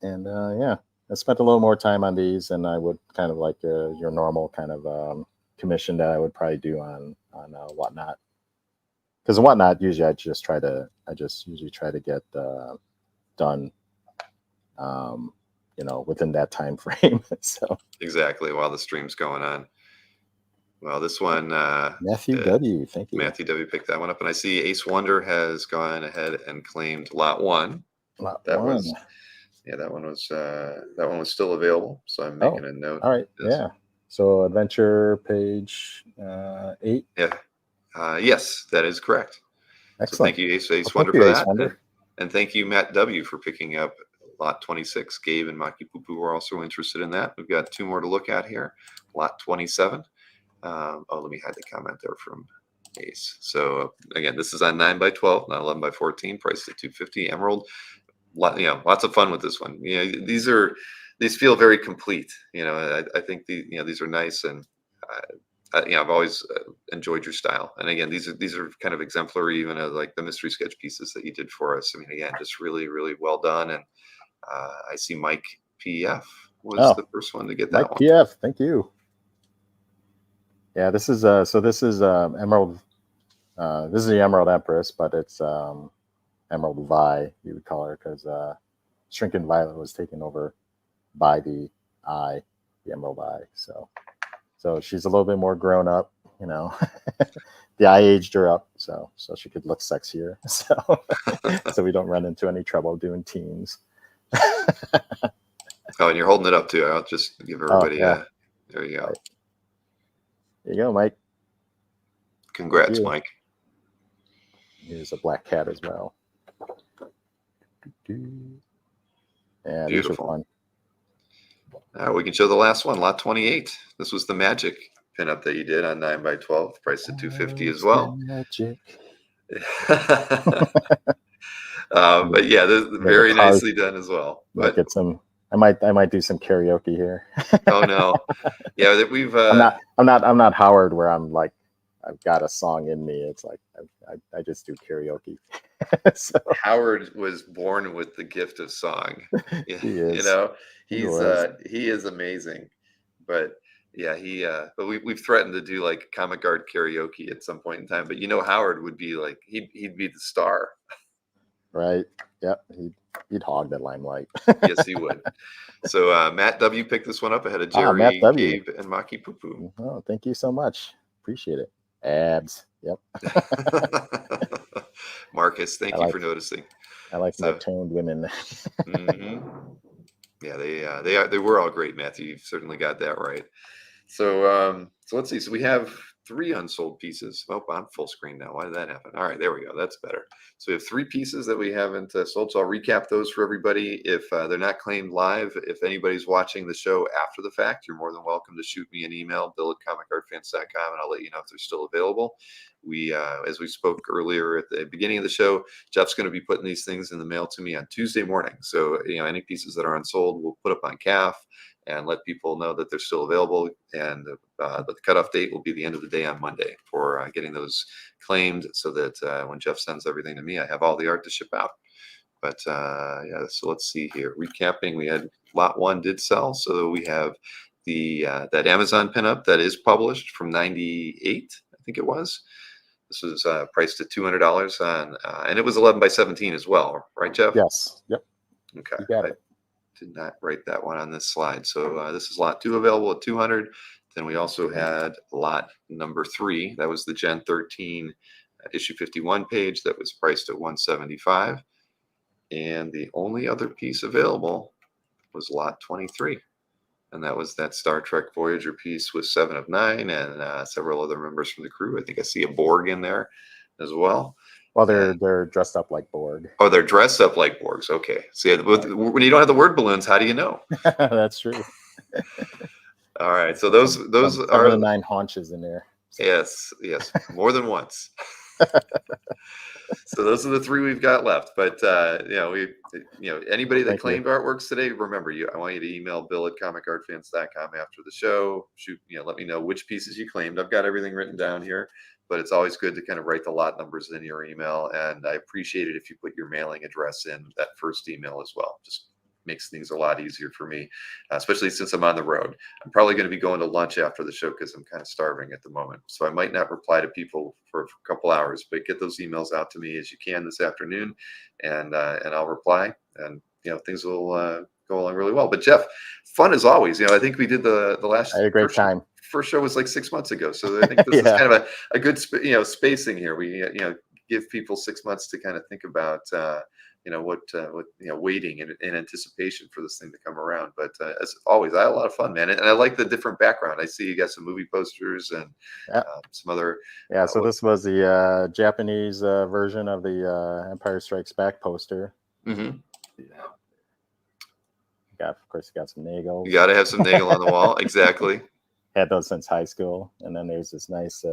And yeah, I spent a little more time on these than I would kind of like your normal kind of commission that I would probably do on Whatnot. Because in Whatnot, usually I just usually try to get done, um, within that time frame. So Exactly, while the stream's going on. Well, this one, Matthew W, thank you. Matthew W picked that one up, and I see Ace Wonder has gone ahead and claimed lot one. Lot That one. was, yeah, that one was still available. So I'm making a note. All right, yeah. So adventure page 8. Yeah, yes, that is correct. Excellent. So thank you, Ace Wonder, for that. And thank you, Matt W, for picking up lot 26. Gabe and Maki Poo Poo were also interested in that. We've got 2 more to look at here. Lot 27. Let me hide the comment there from Ace. So again, this is on 9x12, not 11x14, priced at $250. Emerald. Lots of fun with this one. These feel very complete. I think these are nice, and I've always enjoyed your style. And again, these are kind of exemplary, even of like the mystery sketch pieces that you did for us. I mean, again, just really, really well done. And I see Mike PF was the first one to get that Mike one. PF, thank you. Yeah, this is Emerald. This is the Emerald Empress, but it's Emerald Vi, you would call her, because Shrinking Violet was taken over by the Emerald Eye. So she's a little bit more grown up, The eye aged her up, so she could look sexier. So we don't run into any trouble doing teens. Oh, and you're holding it up too. I'll just give everybody there you go. Right. There you go, Mike. Congrats, Mike. Here's a black cat as well. Yeah, beautiful. These are fun. We can show the last one, lot 28. This was the magic pinup that you did on 9x12, priced at $250 as well. Magic. But yeah, this is very nicely done as well. But get some. I might do some karaoke here. Oh no, yeah, that we've. I'm not Howard, where I'm like, I've got a song in me. It's like I just do karaoke. So. Howard was born with the gift of song. He is. He is amazing. But yeah, but we've threatened to do like Comic Art karaoke at some point in time. But Howard would be like he'd be the star. Right. Yep. He'd hog the limelight. Yes, he would. So Matt W picked this one up ahead of Jerry, Gabe, and Maki Poo Poo. Oh, thank you so much. Appreciate it. Abs. Yep. Marcus, thank you for noticing. I like my toned women. Mm-hmm. Yeah, they were all great, Matthew. You've certainly got that right. So let's see. So we have 3 unsold pieces. Oh, I'm full screen now. Why did that happen? All right, there we go. That's better. So we have 3 pieces that we haven't sold. So I'll recap those for everybody. If they're not claimed live, if anybody's watching the show after the fact, you're more than welcome to shoot me an email, bill@comicartfans.com, and I'll let you know if they're still available. We, as we spoke earlier at the beginning of the show, Jeff's going to be putting these things in the mail to me on Tuesday morning. So, any pieces that are unsold, we'll put up on CAF and let people know that they're still available. And the cutoff date will be the end of the day on Monday for getting those claimed, so that when Jeff sends everything to me, I have all the art to ship out. But so let's see here. Recapping, we had lot 1 did sell. So we have the that Amazon pinup that is published from '98, I think it was. This was priced at $200 on, and it was 11x17 as well, right, Jeff? Yes. Yep. Okay. You got it. Did not write that one on this slide. So this is lot 2 available at $200. Then we also had lot number 3. That was the Gen 13 issue 51 page that was priced at $175. And the only other piece available was lot 23. And that was that Star Trek Voyager piece with 7 of 9 and several other members from the crew. I think I see a Borg in there as well. Well, they're dressed up like Borg. Oh, they're dressed up like Borgs. Okay. See, when you don't have the word balloons, how do you know? That's true. All right. So those are the 9 haunches in there. Yes, more than once. So those are the 3 we've got left. But anybody that claimed artworks today, remember, I want you to email bill@comicartfans.com after the show. Shoot, let me know which pieces you claimed. I've got everything written down here, but it's always good to kind of write the lot numbers in your email. And I appreciate it if you put your mailing address in that first email as well. Just makes things a lot easier for me, especially since I'm on the road. I'm probably going to be going to lunch after the show because I'm kind of starving at the moment. So I might not reply to people for a couple hours, but get those emails out to me as you can this afternoon, and I'll reply, and things will go along really well. But Jeff, fun as always. I think we did the I had last a great time. first show was like 6 months ago, so I think this is Yeah, kind of a good spacing here. We give people 6 months to kind of think about what waiting in anticipation for this thing to come around. But as always, I had a lot of fun, man, and I like the different background. I see you got some movie posters and yeah, some other. yeah. So this was the Japanese version of the Empire Strikes Back poster. Mm-hmm. Of course, you got some Nagels. You got to have some Nagel on the wall, exactly. Had those since high school, and then there's this nice,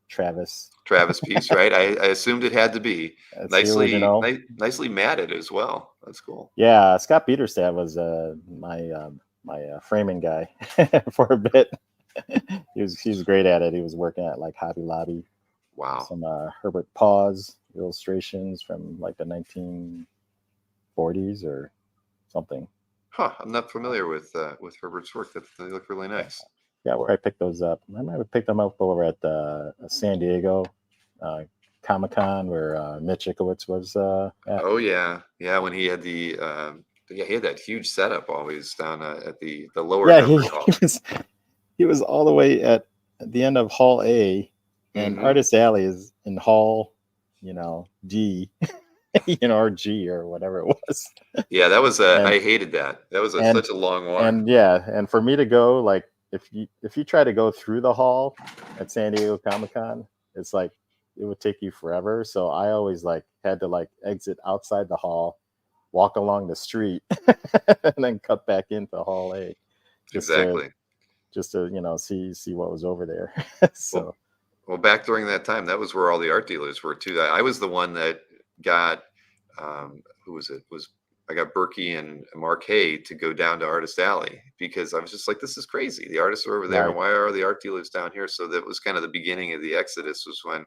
Travis piece, right? I assumed it had to be That's nicely the original. nicely matted as well. That's cool. Yeah, Scott Peterstad was my framing guy for a bit. He's great at it. He was working at like Hobby Lobby. Wow. Some Herbert Paws illustrations from like the 1940s or something. Huh. I'm not familiar with Herbert's work. They look really nice. Yeah, where I picked those up. I might have picked them up over at San Diego Comic-Con where Mitch Ickowitz was at. Oh yeah, yeah. When he had he had that huge setup always down at the lower Herbert Hall. He was all the way at the end of Hall A, and Artist Alley is in Hall, D, or G or whatever it was. Yeah, that was I hated that. That was such a long walk. And for me to go, like, if you try to go through the hall at San Diego Comic-Con, it's like it would take you forever. So I always had to exit outside the hall, walk along the street, and then cut back into Hall A. Just to see what was over there. So well, back during that time, that was where all the art dealers were too. I was the one that got who was it? I got Berkey and Mark Hay to go down to Artist Alley because I was just like, this is crazy. The artists are over there. Right. Why are the art dealers down here? So that was kind of the beginning of the exodus, was when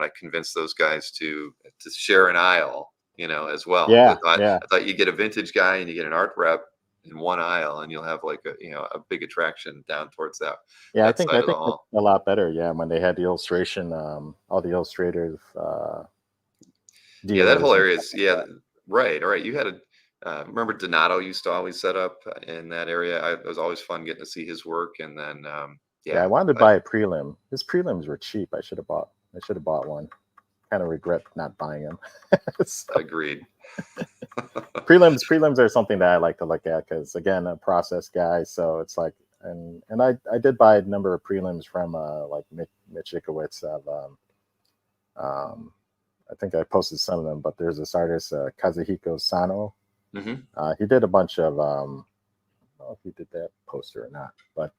I convinced those guys to share an aisle, as well. Yeah, I thought you get a vintage guy and you get an art rep in one aisle, and you'll have like a big attraction down towards that. Yeah, that I think a lot better. Yeah, when they had the illustration, all the illustrators. Yeah, that whole area is right. All right, you had remember Donato used to always set up in that area. It was always fun getting to see his work, and then I wanted to buy a prelim. His prelims were cheap. I should have bought one. Kind of regret not buying them. Agreed. Prelims are something that I like to look at because, again, I'm a process guy. So it's like, and I did buy a number of prelims from like Mitch Ickowitz of I think I posted some of them, but there's this artist Kazuhiko Sano. He did a bunch of I don't know if he did that poster or not, but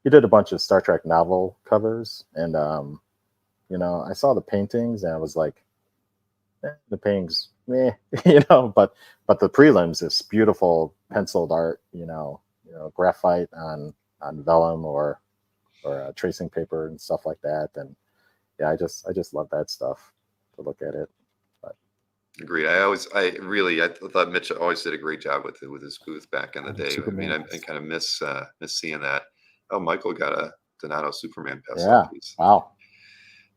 he did a bunch of Star Trek novel covers, and I saw the paintings and I was like, the paintings, but the prelims is beautiful penciled art, graphite on vellum or tracing paper and stuff like that, and yeah, I just love that stuff to look at it. But. Agreed. I thought Mitch always did a great job with his booth back in the day. Superman. I mean, I kind of miss seeing that. Oh, Michael got a Donato Superman pastel piece. Wow.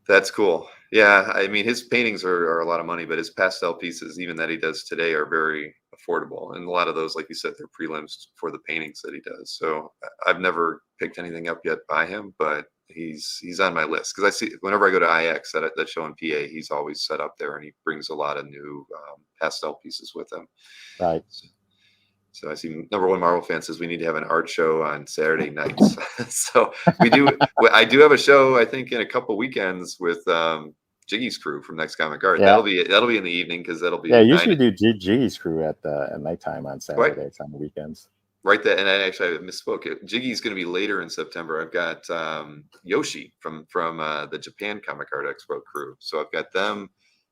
That's cool. Yeah, I mean, his paintings are a lot of money, but his pastel pieces, even that he does today, are very affordable. And a lot of those, like you said, they're prelims for the paintings that he does. So I've never picked anything up yet by him, but he's on my list because I see whenever I go to IX, that show in PA, he's always set up there, and he brings a lot of new pastel pieces with him. Right. So I see number one Marvel fan says we need to have an art show on Saturday nights. So we do. I do have a show, I think, in a couple weekends with Jiggy's crew from Next Comic Art. Yeah. That'll be in the evening because that'll be. Yeah, usually do Jiggy's crew at nighttime on Saturdays, on the weekends. Right there, and I misspoke. Jiggy's going to be later in September. I've got Yoshi from the Japan Comic Art Expo crew. So I've got them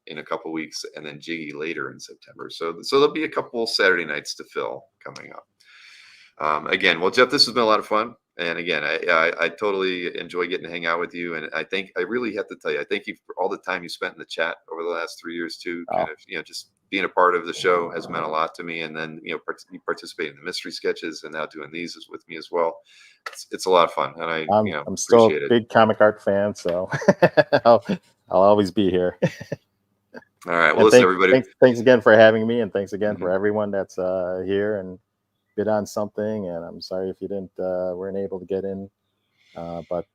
in a couple weeks, and then Jiggy later in September. So there'll be a couple Saturday nights to fill coming up. Again, well, Jeff, this has been a lot of fun. And again, I totally enjoy getting to hang out with you. And I really have to tell you, I thank you for all the time you spent in the chat over the last 3 years too. Kind of, just being a part of the show has meant a lot to me. And then, you participate in the mystery sketches and now doing these is with me as well. It's a lot of fun, and I, I'm still a appreciate it. big comic art fan, so I'll, I'll always be here. All right. Well, And listen, everybody. thanks again for having me, and thanks again for Mhm. everyone that's here and bid on something. And I'm sorry if you didn't weren't able to get in, but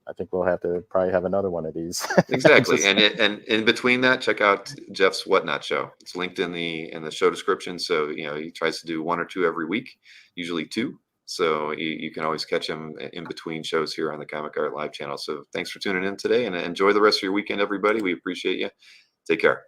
I think we'll have to probably have another one of these. Exactly. Just And in between that, check out Jeff's Whatnot show. It's linked in the show description. So, he tries to do one or two every week, usually two. So you can always catch him in between shows here on the Comic Art Live channel. So thanks for tuning in today, and enjoy the rest of your weekend, everybody. We appreciate you. Take care.